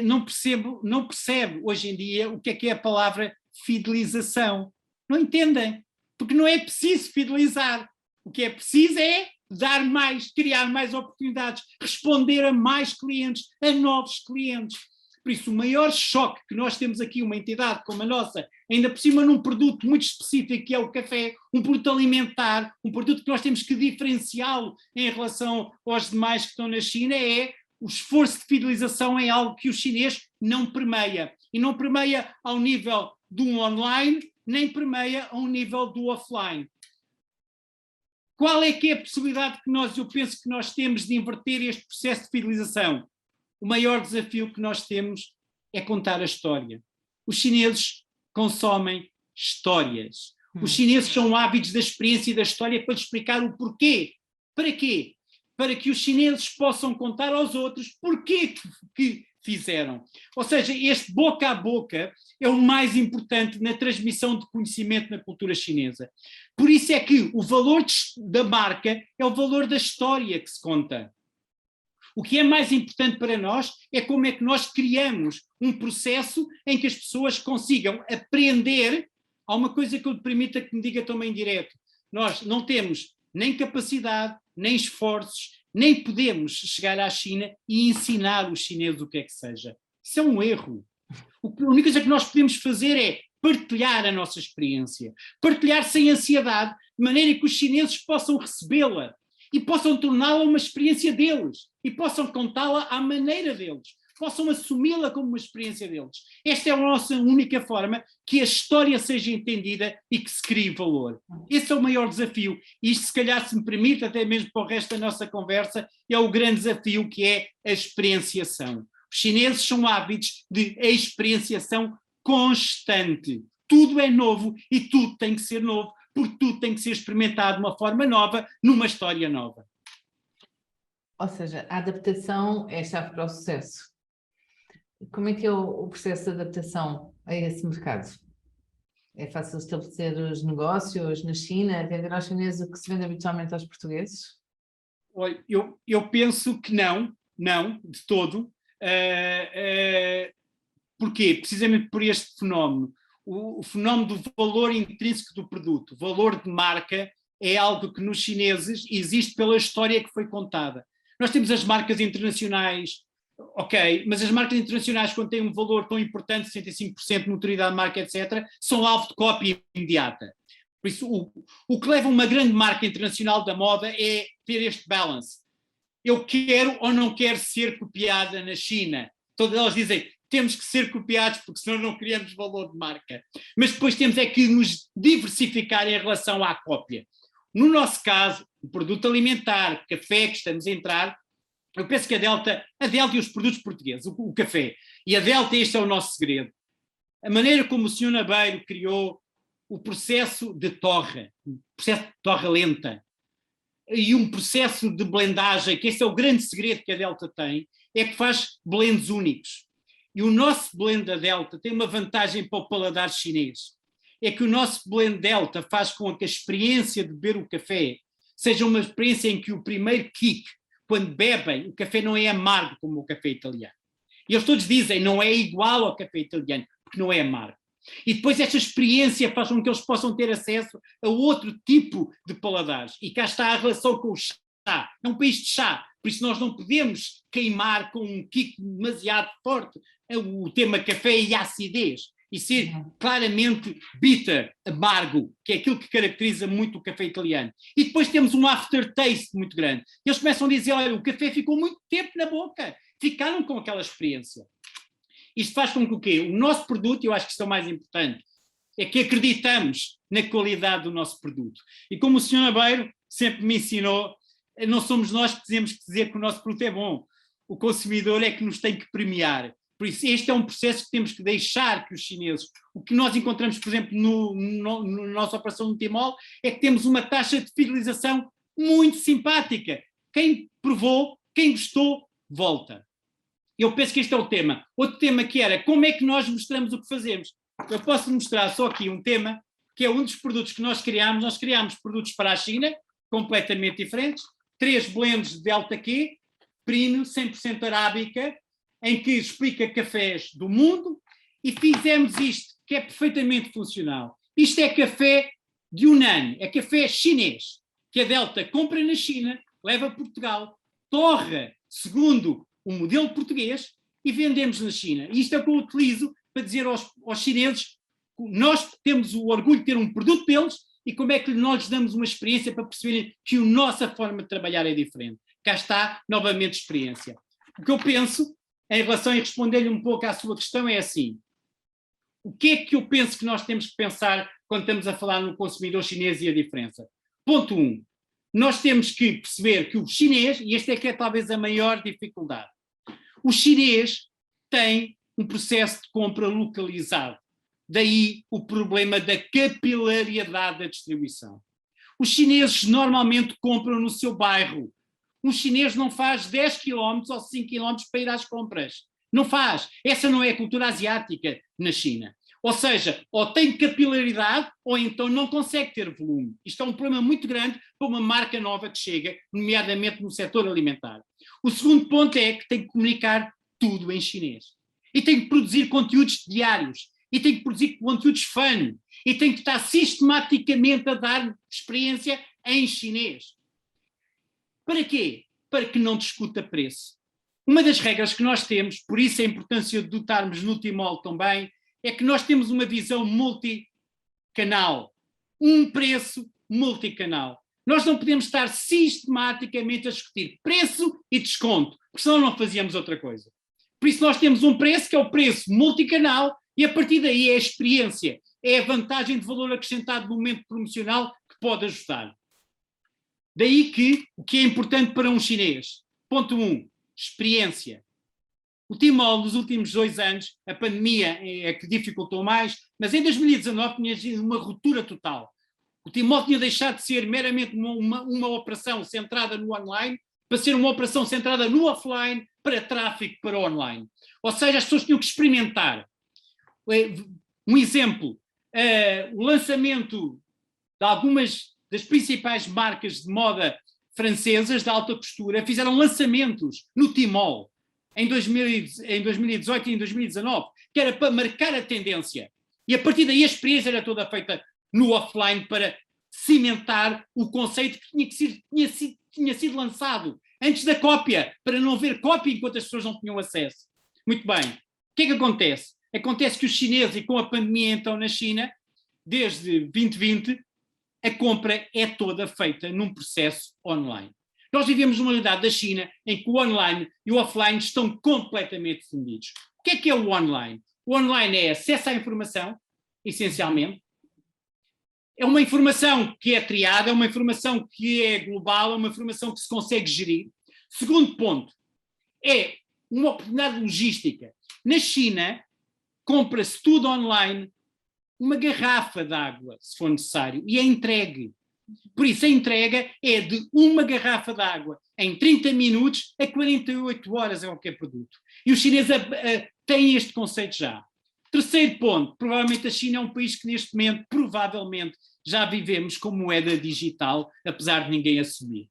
não percebe hoje em dia o que é a palavra fidelização. Não entendem, porque não é preciso fidelizar. O que é preciso é dar mais, criar mais oportunidades, responder a mais clientes, a novos clientes. Por isso, o maior choque que nós temos aqui, uma entidade como a nossa, ainda por cima num produto muito específico que é o café, um produto alimentar, um produto que nós temos que diferenciá-lo em relação aos demais que estão na China, é o esforço de fidelização é algo que o chinês não permeia. E não permeia ao nível do online, nem permeia ao nível do offline. Qual é que é a possibilidade que eu penso que nós temos de inverter este processo de fidelização? O maior desafio que nós temos é contar a história. Os chineses consomem histórias. Os chineses são ávidos da experiência e da história para explicar o porquê. Para quê? Para que os chineses possam contar aos outros porquê que fizeram. Ou seja, este boca a boca é o mais importante na transmissão de conhecimento na cultura chinesa. Por isso é que o valor da marca é o valor da história que se conta. O que é mais importante para nós é como é que nós criamos um processo em que as pessoas consigam aprender. Há uma coisa que eu lhe permita que me diga também direto. Nós não temos nem capacidade, nem esforços, nem podemos chegar à China e ensinar os chineses o que é que seja. Isso é um erro. A única coisa que nós podemos fazer é partilhar a nossa experiência, partilhar sem ansiedade, de maneira que os chineses possam recebê-la e possam torná-la uma experiência deles e possam contá-la à maneira deles, possam assumi-la como uma experiência deles. Esta é a nossa única forma que a história seja entendida e que se crie valor. Esse é o maior desafio. E isto, se calhar, se me permite, até mesmo para o resto da nossa conversa, é o grande desafio que é a experienciação. Os chineses são ávidos de experienciação constante. Tudo é novo e tudo tem que ser novo, porque tudo tem que ser experimentado de uma forma nova, numa história nova. Ou seja, a adaptação é a chave para o sucesso. Como é que é o processo de adaptação a esse mercado? É fácil estabelecer os negócios na China, vender aos chineses o que se vende habitualmente aos portugueses? Olha, eu penso que não, de todo. Porquê? Precisamente por este fenómeno. O fenómeno do valor intrínseco do produto, o valor de marca, é algo que nos chineses existe pela história que foi contada. Nós temos as marcas internacionais, ok, mas as marcas internacionais, quando têm um valor tão importante, 65% de notoriedade de marca, etc., são alvo de cópia imediata. Por isso, o que leva uma grande marca internacional da moda é ter este balance. Eu quero ou não quero ser copiada na China. Todas elas dizem, temos que ser copiados, porque senão não criamos valor de marca. Mas depois temos é que nos diversificar em relação à cópia. No nosso caso, o produto alimentar, café que estamos a entrar, eu penso que a Delta e os produtos portugueses, o café, e a Delta, este é o nosso segredo. A maneira como o Sr. Nabeiro criou o processo de torra lenta, e um processo de blendagem, que esse é o grande segredo que a Delta tem, é que faz blends únicos. E o nosso blend da Delta tem uma vantagem para o paladar chinês. É que o nosso blend Delta faz com que a experiência de beber o café seja uma experiência em que o primeiro kick, quando bebem, o café não é amargo como o café italiano. E eles todos dizem, não é igual ao café italiano, porque não é amargo. E depois esta experiência faz com que eles possam ter acesso a outro tipo de paladares. E cá está a relação com o chá. É um país de chá, por isso nós não podemos queimar com um kick demasiado forte o tema café e acidez, e ser claramente bitter, amargo, que é aquilo que caracteriza muito o café italiano. E depois temos um aftertaste muito grande. Eles começam a dizer, olha, o café ficou muito tempo na boca, ficaram com aquela experiência. Isto faz com que o quê? O nosso produto, eu acho que isto é o mais importante, é que acreditamos na qualidade do nosso produto. E como o Sr. Nabeiro sempre me ensinou, não somos nós que temos que dizer que o nosso produto é bom. O consumidor é que nos tem que premiar. Por isso, este é um processo que temos que deixar que os chineses... O que nós encontramos, por exemplo, na nossa operação no Tmall, é que temos uma taxa de fidelização muito simpática. Quem provou, quem gostou, volta. Eu penso que este é o tema. Outro tema que era, como é que nós mostramos o que fazemos? Eu posso mostrar só aqui um tema, que é um dos produtos que nós criámos. Nós criámos produtos para a China, completamente diferentes. 3 blends de Delta Q, Prino, 100% arábica, em que explica cafés do mundo, e fizemos isto, que é perfeitamente funcional. Isto é café de Yunnan, é café chinês, que a Delta compra na China, leva a Portugal, torra segundo o modelo português e vendemos na China. E isto é o que eu utilizo para dizer aos chineses, nós temos o orgulho de ter um produto deles e como é que nós lhes damos uma experiência para perceberem que a nossa forma de trabalhar é diferente. Cá está, novamente, experiência. O que eu penso, em relação a responder-lhe um pouco à sua questão, é assim. O que é que eu penso que nós temos que pensar quando estamos a falar no consumidor chinês e a diferença? Ponto 1. Nós temos que perceber que o chinês, e esta é que é talvez a maior dificuldade, o chinês tem um processo de compra localizado. Daí o problema da capilaridade da distribuição. Os chineses normalmente compram no seu bairro. Um chinês não faz 10 km ou 5 km para ir às compras. Não faz. Essa não é a cultura asiática na China. Ou seja, ou tem capilaridade ou então não consegue ter volume. Isto é um problema muito grande para uma marca nova que chega, nomeadamente no setor alimentar. O segundo ponto é que tem que comunicar tudo em chinês. E tem que produzir conteúdos diários. E tem que produzir conteúdos fun. E tem que estar sistematicamente a dar experiência em chinês. Para quê? Para que não discuta preço. Uma das regras que nós temos, por isso a importância de dotarmos no Tmall também, é que nós temos uma visão multicanal. Um preço multicanal. Nós não podemos estar sistematicamente a discutir preço e desconto, porque senão não fazíamos outra coisa. Por isso nós temos um preço que é o preço multicanal e a partir daí é a experiência, é a vantagem de valor acrescentado no momento promocional que pode ajustar. Daí que o que é importante para um chinês? Ponto 1, experiência. O Tmall, nos últimos 2 anos, a pandemia é que dificultou mais, mas em 2019 tinha uma ruptura total. O Tmall tinha deixado de ser meramente uma operação centrada no online para ser uma operação centrada no offline para tráfego para online. Ou seja, as pessoas tinham que experimentar. Um exemplo, o lançamento de algumas das principais marcas de moda francesas de alta costura fizeram lançamentos no Tmall em 2018 e em 2019, que era para marcar a tendência. E a partir daí a experiência era toda feita no offline para cimentar o conceito que tinha sido lançado antes da cópia, para não haver cópia enquanto as pessoas não tinham acesso. Muito bem. O que é que acontece? Acontece que os chineses, e com a pandemia então na China, desde 2020, a compra é toda feita num processo online. Nós vivemos numa realidade da China em que o online e o offline estão completamente fundidos. O que é o online? O online é acesso à informação, essencialmente. É uma informação que é triada, é uma informação que é global, é uma informação que se consegue gerir. Segundo ponto, é uma oportunidade logística. Na China, compra-se tudo online, uma garrafa de água, se for necessário, e é entregue. Por isso, a entrega é de uma garrafa de água em 30 minutos a 48 horas é qualquer produto. E os chineses têm este conceito já. Terceiro ponto, provavelmente a China é um país que neste momento, provavelmente, já vivemos com moeda digital, apesar de ninguém assumir.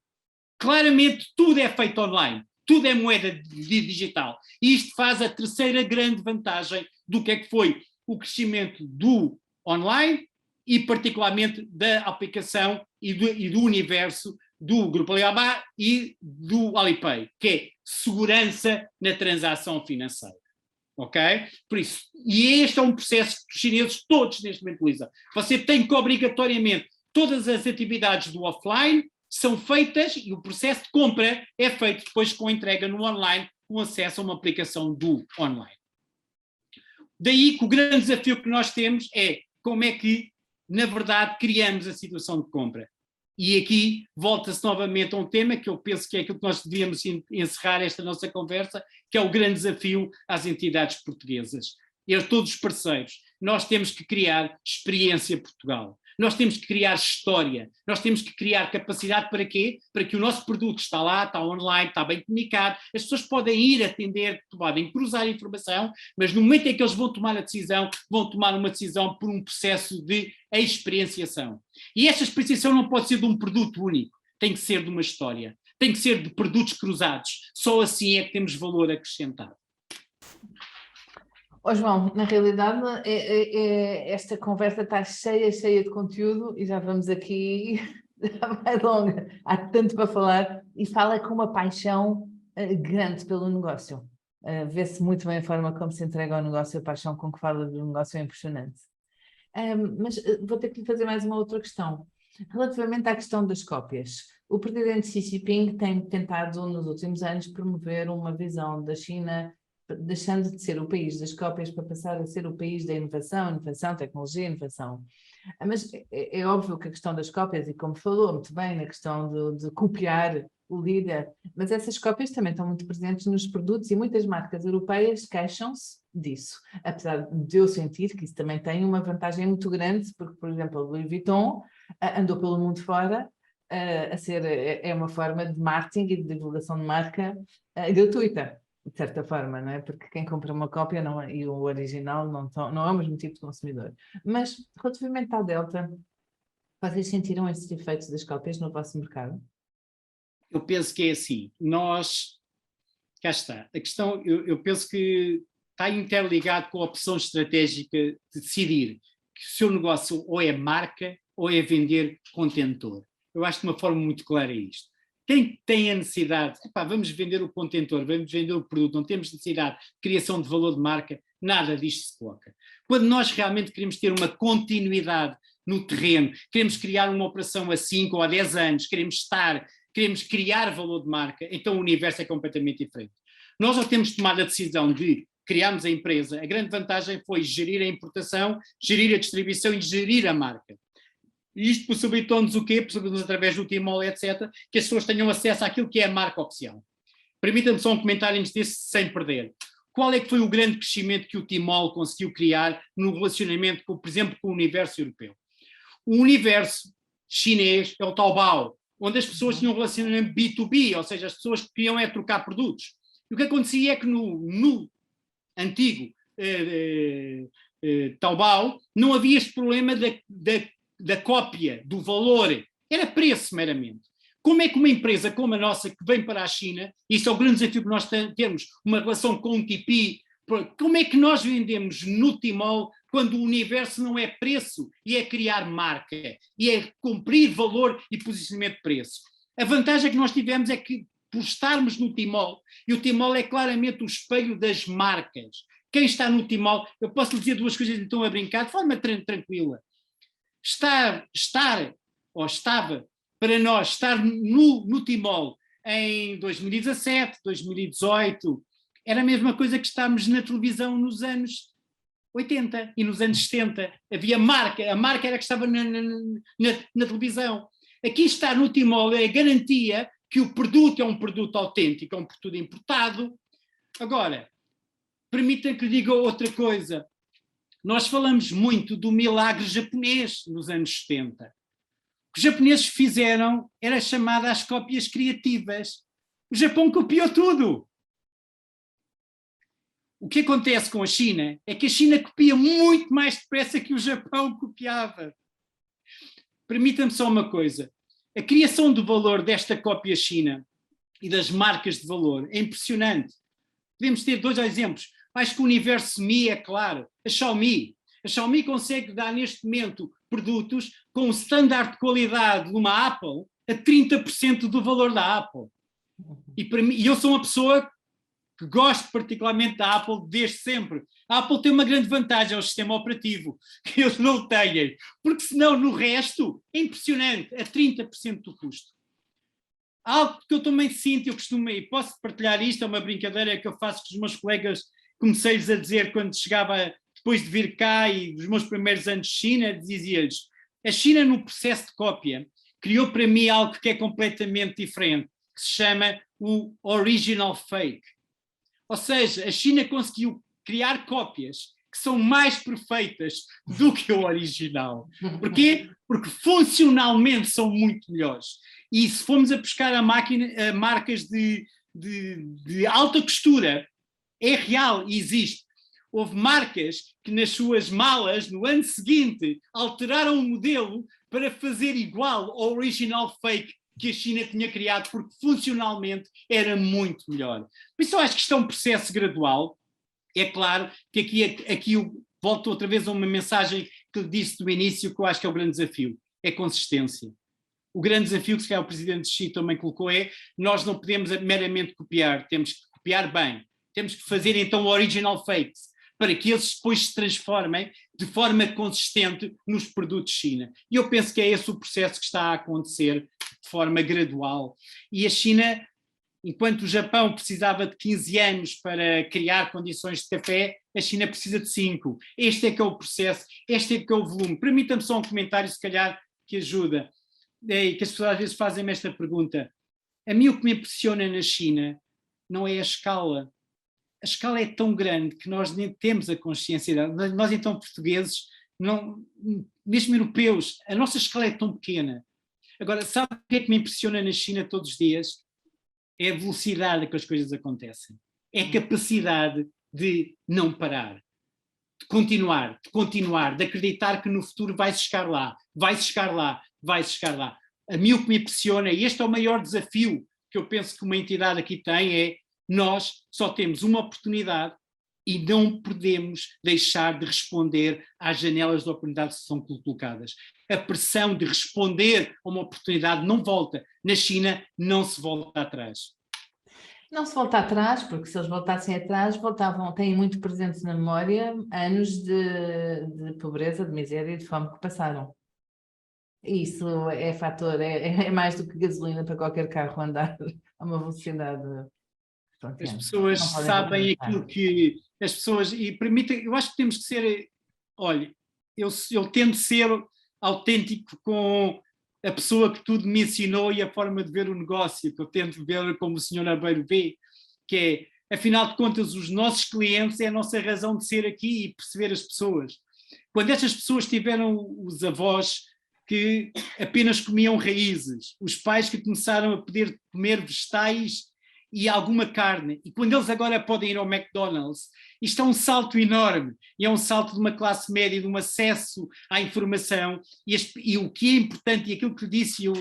Claramente, tudo é feito online, tudo é moeda digital. E isto faz a terceira grande vantagem do que é que foi o crescimento do online e particularmente da aplicação e do universo do Grupo Alibaba e do Alipay, que é segurança na transação financeira. Ok? Por isso, e este é um processo que os chineses todos neste momento utilizam. Você tem que obrigatoriamente, todas as atividades do offline são feitas e o processo de compra é feito depois com entrega no online, com acesso a uma aplicação do online. Daí que o grande desafio que nós temos é como é que, na verdade, criamos a situação de compra. E aqui volta-se novamente a um tema que eu penso que é aquilo que nós devíamos encerrar esta nossa conversa, que é o grande desafio às entidades portuguesas. E a todos os parceiros. Nós temos que criar experiência Portugal. Nós temos que criar história. Nós temos que criar capacidade para quê? Para que o nosso produto está lá, está online, está bem comunicado. As pessoas podem ir atender, podem cruzar a informação, mas no momento em que eles vão tomar a decisão, vão tomar uma decisão por um processo de experienciação. E esta experienciação não pode ser de um produto único. Tem que ser de uma história. Tem que ser de produtos cruzados. Só assim é que temos valor acrescentado. Ó João, na realidade esta conversa está cheia de conteúdo e já vamos aqui, já vai longa, há tanto para falar e fala com uma paixão grande pelo negócio. Vê-se muito bem a forma como se entrega ao negócio, a paixão com que fala do negócio é impressionante. Mas vou ter que lhe fazer mais uma outra questão. Relativamente à questão das cópias, o presidente Xi Jinping tem tentado nos últimos anos promover uma visão da China deixando de ser o país das cópias para passar a ser o país da inovação, tecnologia, inovação. Mas é óbvio que a questão das cópias, e como falou muito bem na questão de copiar o líder, mas essas cópias também estão muito presentes nos produtos e muitas marcas europeias queixam-se disso. Apesar de eu sentir que isso também tem uma vantagem muito grande, porque, por exemplo, a Louis Vuitton andou pelo mundo fora é uma forma de marketing e de divulgação de marca gratuita. De certa forma, não é? Porque quem compra uma cópia e o original não é o mesmo tipo de consumidor. Mas, relativamente à Delta, vocês sentiram esses efeitos das cópias no vosso mercado? Eu penso que é assim, cá está, a questão, eu penso que está interligado com a opção estratégica de decidir que o seu negócio ou é marca ou é vender contentor. Eu acho de uma forma muito clara isto. Quem tem a necessidade, vamos vender o contentor, vamos vender o produto, não temos necessidade de criação de valor de marca, nada disto se coloca. Quando nós realmente queremos ter uma continuidade no terreno, queremos criar uma operação a 5 ou a 10 anos, queremos criar valor de marca, então o universo é completamente diferente. Nós já temos tomado a decisão de criarmos a empresa, a grande vantagem foi gerir a importação, gerir a distribuição e gerir a marca. E isto possibilitou-nos o quê? Possibilitou-nos através do Tmall, etc., que as pessoas tenham acesso àquilo que é a marca oficial. Permita-me só um comentário desse sem perder. Qual é que foi o grande crescimento que o Tmall conseguiu criar no relacionamento, por exemplo, com o universo europeu? O universo chinês é o Taobao, onde as pessoas tinham um relacionamento B2B, ou seja, as pessoas queriam trocar produtos. E o que acontecia é que no antigo Taobao não havia este problema da cópia, do valor, era preço meramente. Como é que uma empresa como a nossa, que vem para a China, isso é o grande desafio que nós temos, uma relação com o TP, como é que nós vendemos no Tmall quando o universo não é preço e é criar marca, e é cumprir valor e posicionamento de preço? A vantagem que nós tivemos é que, por estarmos no Tmall, e o Tmall é claramente o espelho das marcas. Quem está no Tmall, eu posso lhe dizer duas coisas então a brincar, de forma tranquila. Estava para nós estar no Tmall em 2017, 2018, Era a mesma coisa que estávamos na televisão nos anos 80 e nos anos 70. Havia a marca era que estava na televisão. Aqui está no Timor a garantia que o produto é um produto autêntico, é um produto importado. Agora, permitam que lhe diga outra coisa. Nós falamos muito do milagre japonês nos anos 70. O que os japoneses fizeram era chamado às cópias criativas. O Japão copiou tudo. O que acontece com a China é que a China copia muito mais depressa que o Japão copiava. Permita-me só uma coisa. A criação do valor desta cópia China e das marcas de valor é impressionante. Podemos ter 2 exemplos. Acho que o universo Mi é claro. A Xiaomi. A Xiaomi consegue dar neste momento produtos com um standard de qualidade de uma Apple a 30% do valor da Apple. E eu sou uma pessoa que gosto particularmente da Apple desde sempre. A Apple tem uma grande vantagem, é o sistema operativo, que eles não têm, porque senão no resto é impressionante, a 30% do custo. Algo que eu também sinto, eu costumo, e posso partilhar isto, é uma brincadeira que eu faço com os meus colegas, comecei-lhes a dizer quando chegava, depois de vir cá e dos meus primeiros anos de China, dizia-lhes, a China no processo de cópia criou para mim algo que é completamente diferente, que se chama o original fake. Ou seja, a China conseguiu criar cópias que são mais perfeitas do que o original. Porquê? Porque funcionalmente são muito melhores. E se formos a buscar a marcas de alta costura, é real e existe. Houve marcas que nas suas malas, no ano seguinte, alteraram o modelo para fazer igual ao original fake que a China tinha criado, porque funcionalmente era muito melhor. Por isso eu acho que isto é um processo gradual. É claro que aqui eu volto outra vez a uma mensagem que lhe disse no início, que eu acho que é o grande desafio, é consistência. O grande desafio que se calhar o presidente Xi também colocou é, nós não podemos meramente copiar, temos que copiar bem, temos que fazer então original fakes, para que eles depois se transformem de forma consistente nos produtos China. E eu penso que é esse o processo que está a acontecer de forma gradual. E a China, enquanto o Japão precisava de 15 anos para criar condições de café, a China precisa de 5. Este é que é o processo, este é que é o volume. Permita-me só um comentário, se calhar, que ajuda. É que as pessoas às vezes fazem-me esta pergunta. A mim o que me impressiona na China não é a escala. A escala é tão grande que nós nem temos a consciência dela. Nós então, portugueses, não, mesmo europeus, a nossa escala é tão pequena. Agora, sabe o que é que me impressiona na China todos os dias? É a velocidade com que as coisas acontecem. É a capacidade de não parar, de continuar, de acreditar que no futuro vai-se chegar lá, vai-se chegar lá, vai-se chegar lá. A mim o que me impressiona, e este é o maior desafio que eu penso que uma entidade aqui tem, é nós só temos uma oportunidade e não podemos deixar de responder às janelas de oportunidade que são colocadas. A pressão de responder a uma oportunidade não volta. Na China não se volta atrás. Não se volta atrás, porque se eles voltassem atrás, têm muito presentes na memória anos de pobreza, de miséria e de fome que passaram. Isso é fator, é mais do que gasolina para qualquer carro andar a uma velocidade. Pronto, as pessoas sabem aquilo que as pessoas, e permitem, eu acho que temos que ser, olha, eu tento ser autêntico com a pessoa que tudo me ensinou e a forma de ver o negócio, que eu tento ver como o Sr. Arbeiro vê, que é, afinal de contas, os nossos clientes é a nossa razão de ser aqui e perceber as pessoas. Quando estas pessoas tiveram os avós que apenas comiam raízes, os pais que começaram a poder comer vegetais e alguma carne, e quando eles agora podem ir ao McDonald's, isto é um salto enorme, e é um salto de uma classe média, de um acesso à informação, e o que é importante, e aquilo que disse, eu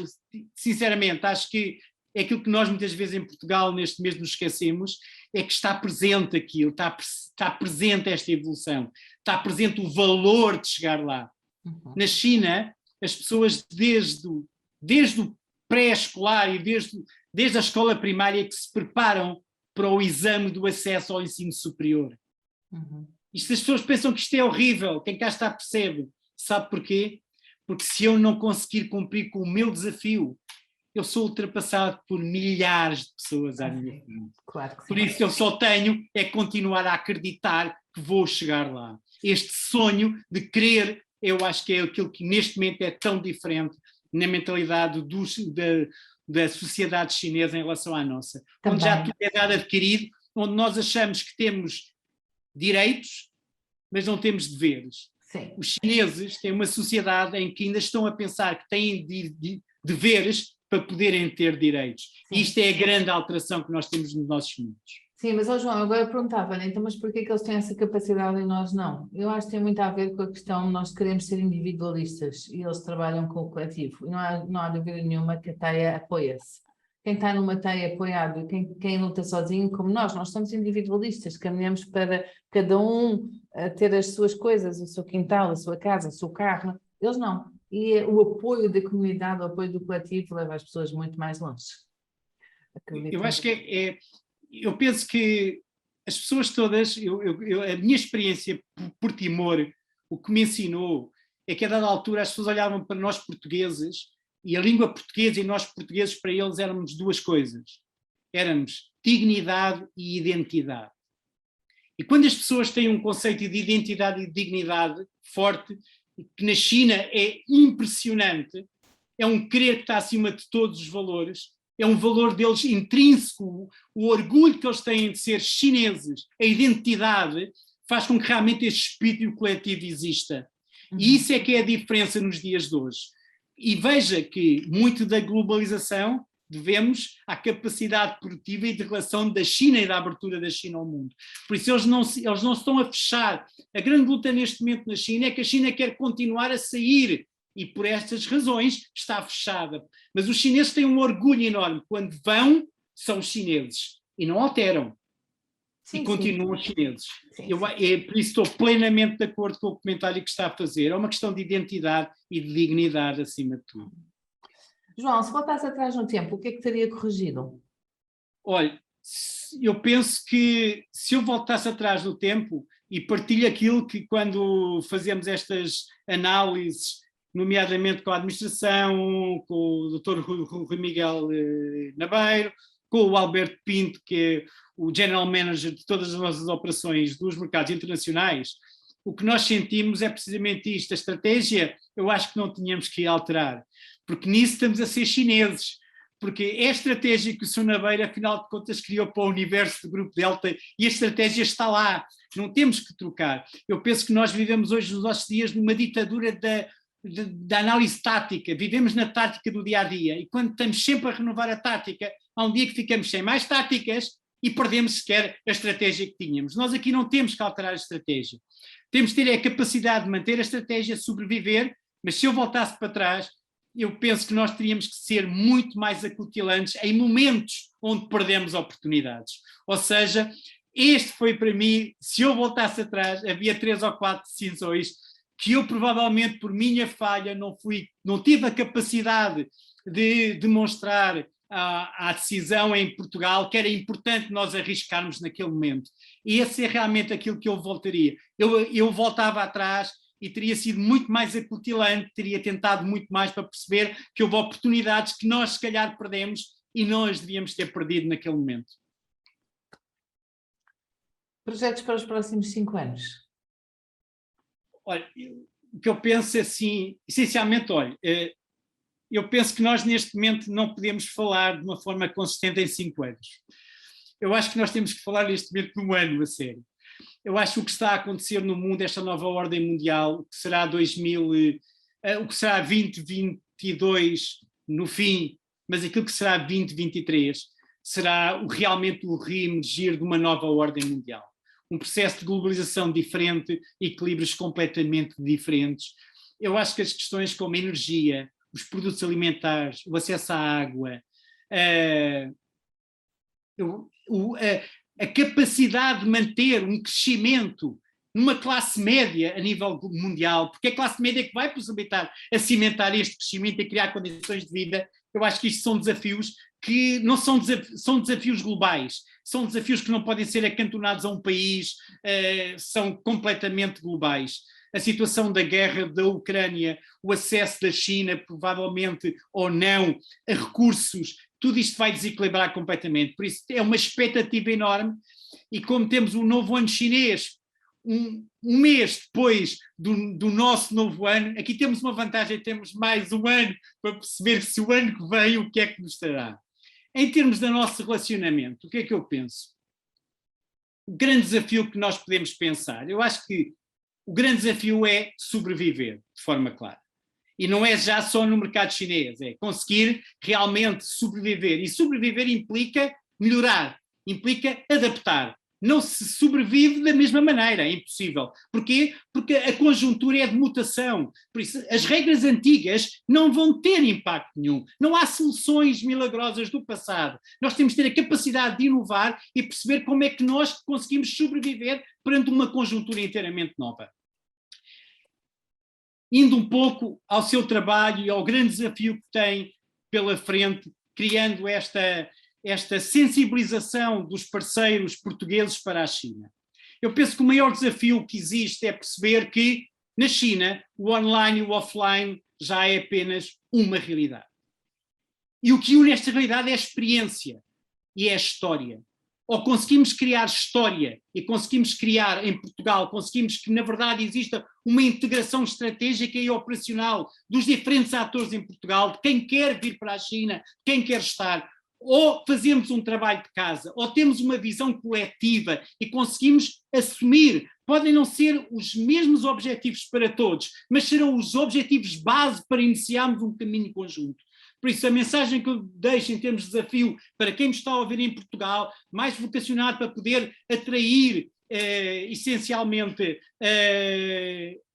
sinceramente acho que é aquilo que nós muitas vezes em Portugal neste mês nos esquecemos, é que está presente aquilo, está presente esta evolução, está presente o valor de chegar lá. Uhum. Na China, as pessoas desde o pré-escolar e desde a escola primária que se preparam para o exame do acesso ao ensino superior. Uhum. Isto, as pessoas pensam que isto é horrível, quem cá está percebe. Sabe porquê? Porque se eu não conseguir cumprir com o meu desafio, eu sou ultrapassado por milhares de pessoas à minha frente. Claro que sim. Por isso eu só tenho é continuar a acreditar que vou chegar lá. Este sonho de querer, eu acho que é aquilo que neste momento é tão diferente na mentalidade da sociedade chinesa em relação à nossa. Também. Onde já tudo é dado adquirido, onde nós achamos que temos direitos, mas não temos deveres. Sim. Os chineses têm uma sociedade em que ainda estão a pensar que têm deveres para poderem ter direitos. Sim. E isto é a grande alteração que nós temos nos nossos mundos. Sim, mas João, agora eu perguntava, né? Então, mas porquê que eles têm essa capacidade e nós não? Eu acho que tem muito a ver com a questão de nós queremos ser individualistas e eles trabalham com o coletivo. E não há dúvida nenhuma que a teia apoia-se. Quem está numa teia apoiado e quem luta sozinho, como nós somos individualistas, caminhamos para cada um ter as suas coisas, o seu quintal, a sua casa, o seu carro. Eles não. E o apoio da comunidade, o apoio do coletivo leva as pessoas muito mais longe. Eu acho que eu penso que as pessoas todas, a minha experiência por Timor, o que me ensinou é que a dada altura as pessoas olhavam para nós portugueses e a língua portuguesa e nós portugueses para eles éramos duas coisas. Éramos dignidade e identidade. E quando as pessoas têm um conceito de identidade e de dignidade forte, que na China é impressionante, é um querer que está acima de todos os valores, é um valor deles intrínseco, o orgulho que eles têm de ser chineses, a identidade, faz com que realmente este espírito coletivo exista. E isso é que é a diferença nos dias de hoje. E veja que muito da globalização devemos à capacidade produtiva e de relação da China e da abertura da China ao mundo. Por isso eles não estão a fechar. A grande luta neste momento na China é que a China quer continuar a sair e por estas razões está fechada. Mas os chineses têm um orgulho enorme. Quando vão, são chineses e não alteram. Sim, e continuam chineses. Sim. Por isso estou plenamente de acordo com o comentário que está a fazer. É uma questão de identidade e de dignidade acima de tudo. João, se voltasse atrás no tempo, o que é que teria corrigido? Olha, eu penso que se eu voltasse atrás no tempo e partilho aquilo que quando fazemos estas análises, nomeadamente com a administração, com o Dr. Rui Miguel Nabeiro, com o Alberto Pinto, que é o General Manager de todas as nossas operações dos mercados internacionais, o que nós sentimos é precisamente isto. A estratégia, eu acho que não tínhamos que alterar, porque nisso estamos a ser chineses, porque é a estratégia que o Sr. Nabeiro, afinal de contas, criou para o universo do Grupo Delta e a estratégia está lá, não temos que trocar. Eu penso que nós vivemos hoje, nos nossos dias, numa ditadura da análise tática, vivemos na tática do dia-a-dia e quando estamos sempre a renovar a tática, há um dia que ficamos sem mais táticas e perdemos sequer a estratégia que tínhamos. Nós aqui não temos que alterar a estratégia. Temos que ter a capacidade de manter a estratégia, sobreviver, mas se eu voltasse para trás, eu penso que nós teríamos que ser muito mais acutilantes em momentos onde perdemos oportunidades. Ou seja, este foi para mim, se eu voltasse atrás, havia 3 ou 4 decisões que eu provavelmente por minha falha não tive a capacidade de demonstrar à decisão em Portugal que era importante nós arriscarmos naquele momento. E esse é realmente aquilo que eu voltaria. Eu voltava atrás e teria sido muito mais acutilante, teria tentado muito mais para perceber que houve oportunidades que nós se calhar perdemos e nós devíamos ter perdido naquele momento. Projetos para os próximos 5 anos? Olha, o que eu penso assim, essencialmente, eu penso que nós neste momento não podemos falar de uma forma consistente em 5 anos. Eu acho que nós temos que falar neste momento de 1 ano, a sério. Eu acho que o que está a acontecer no mundo, esta nova ordem mundial, o que será 2022 no fim, mas aquilo que será 2023, será realmente o reemergir de uma nova ordem mundial. Um processo de globalização diferente, equilíbrios completamente diferentes. Eu acho que as questões como a energia, os produtos alimentares, o acesso à água, a capacidade de manter um crescimento numa classe média a nível mundial, porque é a classe média que vai possibilitar a cimentar este crescimento e criar condições de vida. Eu acho que isto são desafios que não são desafios globais, são desafios que não podem ser acantonados a um país, são completamente globais. a situação da guerra da Ucrânia, o acesso da China, provavelmente ou não, a recursos, tudo isto vai desequilibrar completamente. Por isso é uma expectativa enorme, e como temos o novo ano chinês, um mês depois do nosso novo ano, aqui temos uma vantagem, temos mais um ano para perceber se o ano que vem o que é que nos trará. Em termos do nosso relacionamento, o que é que eu penso? O grande desafio que nós podemos pensar, eu acho que o grande desafio é sobreviver de forma clara. E não é já só no mercado chinês, é conseguir realmente sobreviver. E sobreviver implica melhorar, implica adaptar. Não se sobrevive da mesma maneira, é impossível. Porquê? Porque a conjuntura é de mutação. Por isso, as regras antigas não vão ter impacto nenhum. Não há soluções milagrosas do passado. Nós temos que ter a capacidade de inovar e perceber como é que nós conseguimos sobreviver perante uma conjuntura inteiramente nova. Indo um pouco ao seu trabalho e ao grande desafio que tem pela frente, criando esta sensibilização dos parceiros portugueses para a China. Eu penso que o maior desafio que existe é perceber que, na China, o online e o offline já é apenas uma realidade. E o que une esta realidade é a experiência e é a história. Ou conseguimos criar história e conseguimos criar em Portugal, conseguimos que na verdade exista uma integração estratégica e operacional dos diferentes atores em Portugal, de quem quer vir para a China, quem quer estar, ou fazemos um trabalho de casa, ou temos uma visão coletiva e conseguimos assumir, podem não ser os mesmos objetivos para todos, mas serão os objetivos base para iniciarmos um caminho conjunto. Por isso, a mensagem que eu deixo em termos de desafio para quem me está a ouvir em Portugal, mais vocacionado para poder atrair essencialmente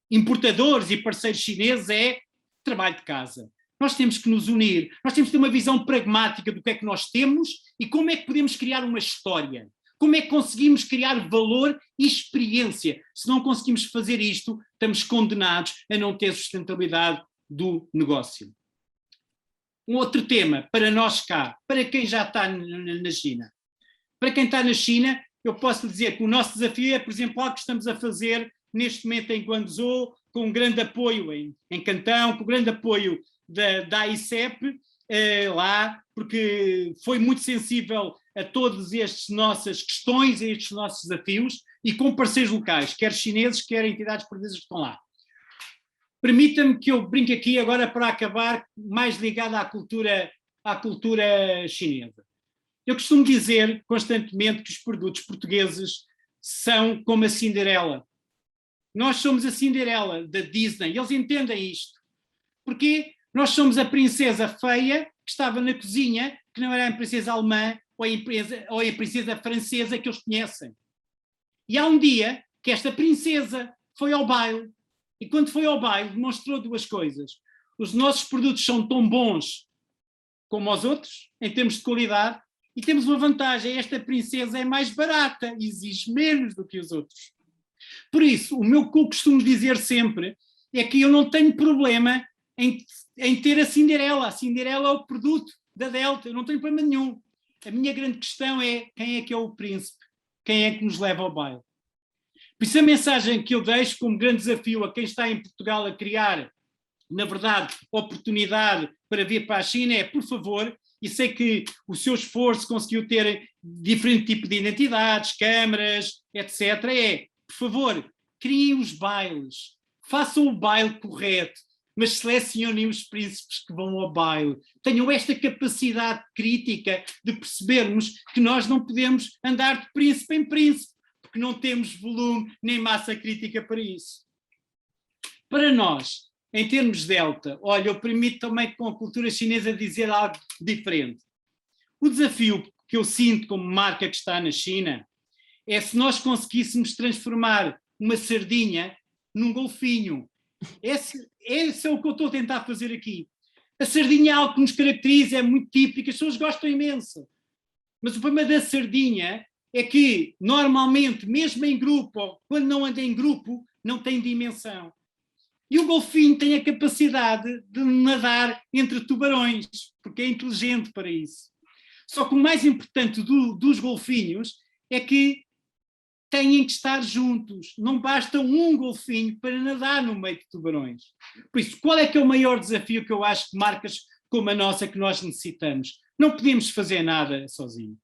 importadores e parceiros chineses, é trabalho de casa. Nós temos que nos unir, nós temos que ter uma visão pragmática do que é que nós temos e como é que podemos criar uma história. Como é que conseguimos criar valor e experiência? Se não conseguimos fazer isto, estamos condenados a não ter sustentabilidade do negócio. Um outro tema, para nós cá, para quem já está na China. Para quem está na China, eu posso dizer que o nosso desafio é, por exemplo, algo que estamos a fazer neste momento em Guangzhou, com um grande apoio em Cantão, com um grande apoio da ICEP lá, porque foi muito sensível a todas estas nossas questões, a estes nossos desafios, e com parceiros locais, quer chineses, quer entidades portuguesas que estão lá. Permita-me que eu brinque aqui agora para acabar, mais ligado à cultura chinesa. Eu costumo dizer constantemente que os produtos portugueses são como a Cinderela. Nós somos a Cinderela da Disney, eles entendem isto. Porquê? Nós somos a princesa feia que estava na cozinha, que não era a princesa alemã ou a princesa francesa que eles conhecem. E há um dia que esta princesa foi ao baile, e quando foi ao baile demonstrou duas coisas. Os nossos produtos são tão bons como os outros, em termos de qualidade, e temos uma vantagem, esta princesa é mais barata, exige menos do que os outros. Por isso, o que eu costumo dizer sempre é que eu não tenho problema em ter a Cinderela. A Cinderela é o produto da Delta, eu não tenho problema nenhum. A minha grande questão é quem é que é o príncipe, quem é que nos leva ao baile. Por isso a mensagem que eu deixo como grande desafio a quem está em Portugal a criar, na verdade, oportunidade para vir para a China é, por favor, e sei que o seu esforço conseguiu ter diferente tipo de identidades, câmaras, etc., é, por favor, criem os bailes, façam o baile correto, mas selecionem os príncipes que vão ao baile. Tenham esta capacidade crítica de percebermos que nós não podemos andar de príncipe em príncipe, porque não temos volume nem massa crítica para isso. Para nós, em termos Delta, olha, eu permito também com a cultura chinesa dizer algo diferente. O desafio que eu sinto como marca que está na China é se nós conseguíssemos transformar uma sardinha num golfinho. Esse é o que eu estou a tentar fazer aqui. A sardinha é algo que nos caracteriza, é muito típico, as pessoas gostam imenso. Mas o problema da sardinha é que, normalmente, mesmo em grupo, ou quando não anda em grupo, não tem dimensão. E o golfinho tem a capacidade de nadar entre tubarões, porque é inteligente para isso. Só que o mais importante dos golfinhos é que têm que estar juntos. Não basta um golfinho para nadar no meio de tubarões. Por isso, qual é que é o maior desafio que eu acho que marcas como a nossa que nós necessitamos? Não podemos fazer nada sozinhos.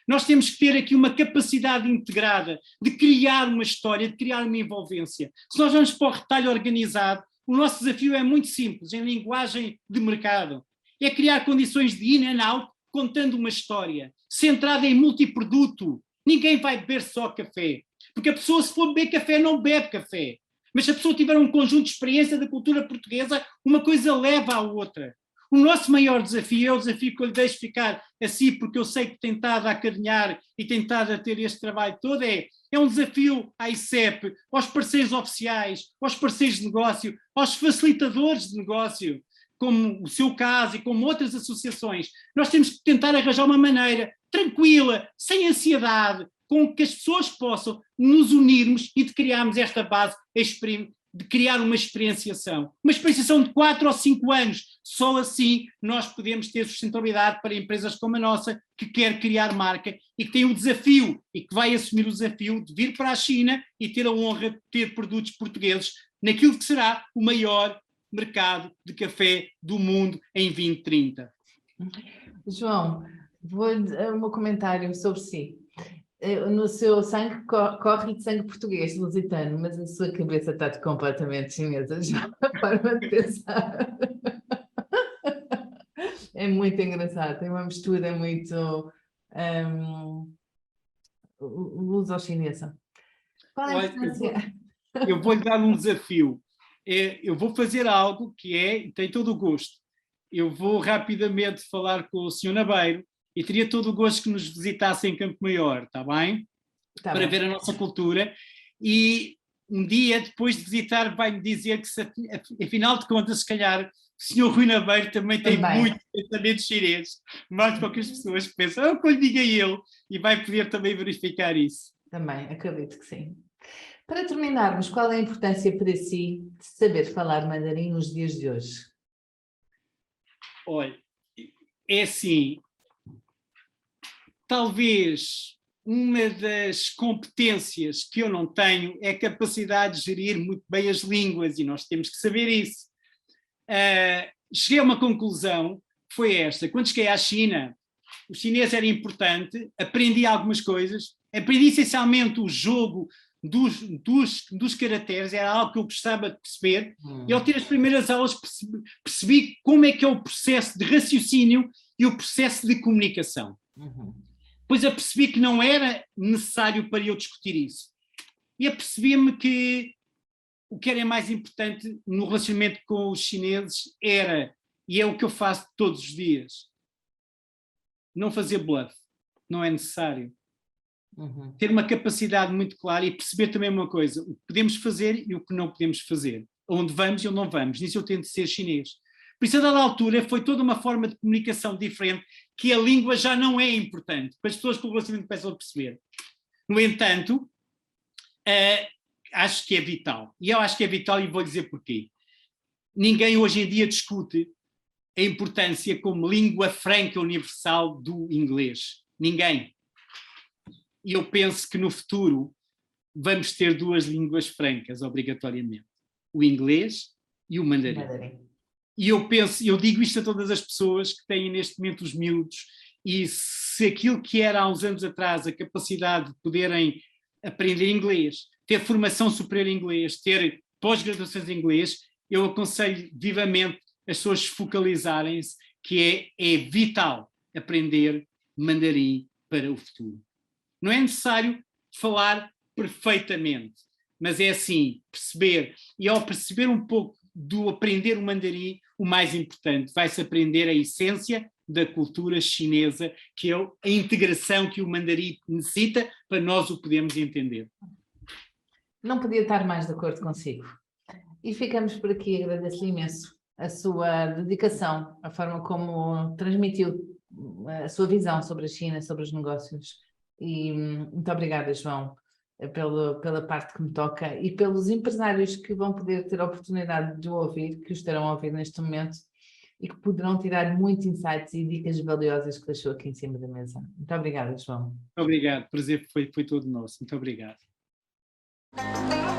Nós temos que ter aqui uma capacidade integrada de criar uma história, de criar uma envolvência. Se nós vamos para o retalho organizado, o nosso desafio é muito simples, em linguagem de mercado. É criar condições de in and out, contando uma história, centrada em multiproduto. Ninguém vai beber só café. Porque a pessoa, se for beber café, não bebe café. Mas se a pessoa tiver um conjunto de experiência da cultura portuguesa, uma coisa leva à outra. O nosso maior desafio é o desafio que eu lhe deixo ficar assim, porque eu sei que tem estado a acarinhar e tem estado a ter este trabalho todo, é um desafio à ICEP, aos parceiros oficiais, aos parceiros de negócio, aos facilitadores de negócio, como o seu caso e como outras associações. Nós temos que tentar arranjar uma maneira tranquila, sem ansiedade, com que as pessoas possam nos unirmos e de criarmos esta base, de criar uma experienciação de 4 ou 5 anos. Só assim nós podemos ter sustentabilidade para empresas como a nossa, que quer criar marca e que tem o desafio e que vai assumir o desafio de vir para a China e ter a honra de ter produtos portugueses naquilo que será o maior mercado de café do mundo em 2030. João, vou dar um comentário sobre si. No seu sangue corre de sangue português, lusitano, mas a sua cabeça está completamente chinesa, já a forma de pensar. É muito engraçado, tem uma mistura muito luso-chinesa. Qual é a diferença? Eu vou-lhe dar um desafio. Eu vou fazer algo que tem todo o gosto. Eu vou rapidamente falar com o Sr. Nabeiro e teria todo o gosto que nos visitasse em Campo Maior, está bem? Tá para bem. ver a nossa cultura, e um dia, depois de visitar, vai-me dizer que, afinal de contas, se calhar, o Sr. Rui Nabeiro também tem muito pensamento chinês, mais do que as pessoas que pensam, que eu lhe diga ele, e vai poder também verificar isso. Também, acredito que sim. Para terminarmos, qual é a importância para si de saber falar mandarim nos dias de hoje? Olha, é assim, talvez uma das competências que eu não tenho é a capacidade de gerir muito bem as línguas, e nós temos que saber isso. Cheguei a uma conclusão, que foi esta: quando cheguei à China, o chinês era importante, aprendi algumas coisas, aprendi essencialmente o jogo dos caracteres, era algo que eu gostava de perceber, e ao ter as primeiras aulas percebi como é que é o processo de raciocínio e o processo de comunicação. Depois apercebi que não era necessário para eu discutir isso. E apercebi-me que o que era mais importante no relacionamento com os chineses era, e é o que eu faço todos os dias, não fazer bluff, não é necessário. Ter uma capacidade muito clara e perceber também uma coisa: o que podemos fazer e o que não podemos fazer. Onde vamos e onde não vamos. Nisso eu tento ser chinês. Por isso, a dada altura, foi toda uma forma de comunicação diferente, que a língua já não é importante, para as pessoas com o relacionamento começam a perceber. No entanto, acho que é vital. E eu acho que é vital, e vou dizer porquê. Ninguém hoje em dia discute a importância como língua franca universal do inglês. Ninguém. E eu penso que no futuro vamos ter 2 línguas francas, obrigatoriamente. O inglês e o mandarim. E eu digo isto a todas as pessoas que têm neste momento os miúdos, e se aquilo que era há uns anos atrás a capacidade de poderem aprender inglês, ter formação superior em inglês, ter pós-graduações em inglês, eu aconselho vivamente as pessoas focalizarem-se, que é vital aprender mandarim para o futuro. Não é necessário falar perfeitamente, mas é assim, perceber, e ao perceber um pouco do aprender o mandarim, o mais importante, vai-se aprender a essência da cultura chinesa, que é a integração que o mandarim necessita para nós o podermos entender. Não podia estar mais de acordo consigo. E ficamos por aqui. Agradeço-lhe imenso a sua dedicação, a forma como transmitiu a sua visão sobre a China, sobre os negócios. E muito obrigada, João, pela parte que me toca, e pelos empresários que vão poder ter a oportunidade de o ouvir, que o estarão a ouvir neste momento, e que poderão tirar muitos insights e dicas valiosas que deixou aqui em cima da mesa. Muito obrigada, João. Muito obrigado, o prazer foi todo nosso. Muito obrigado. Tchau.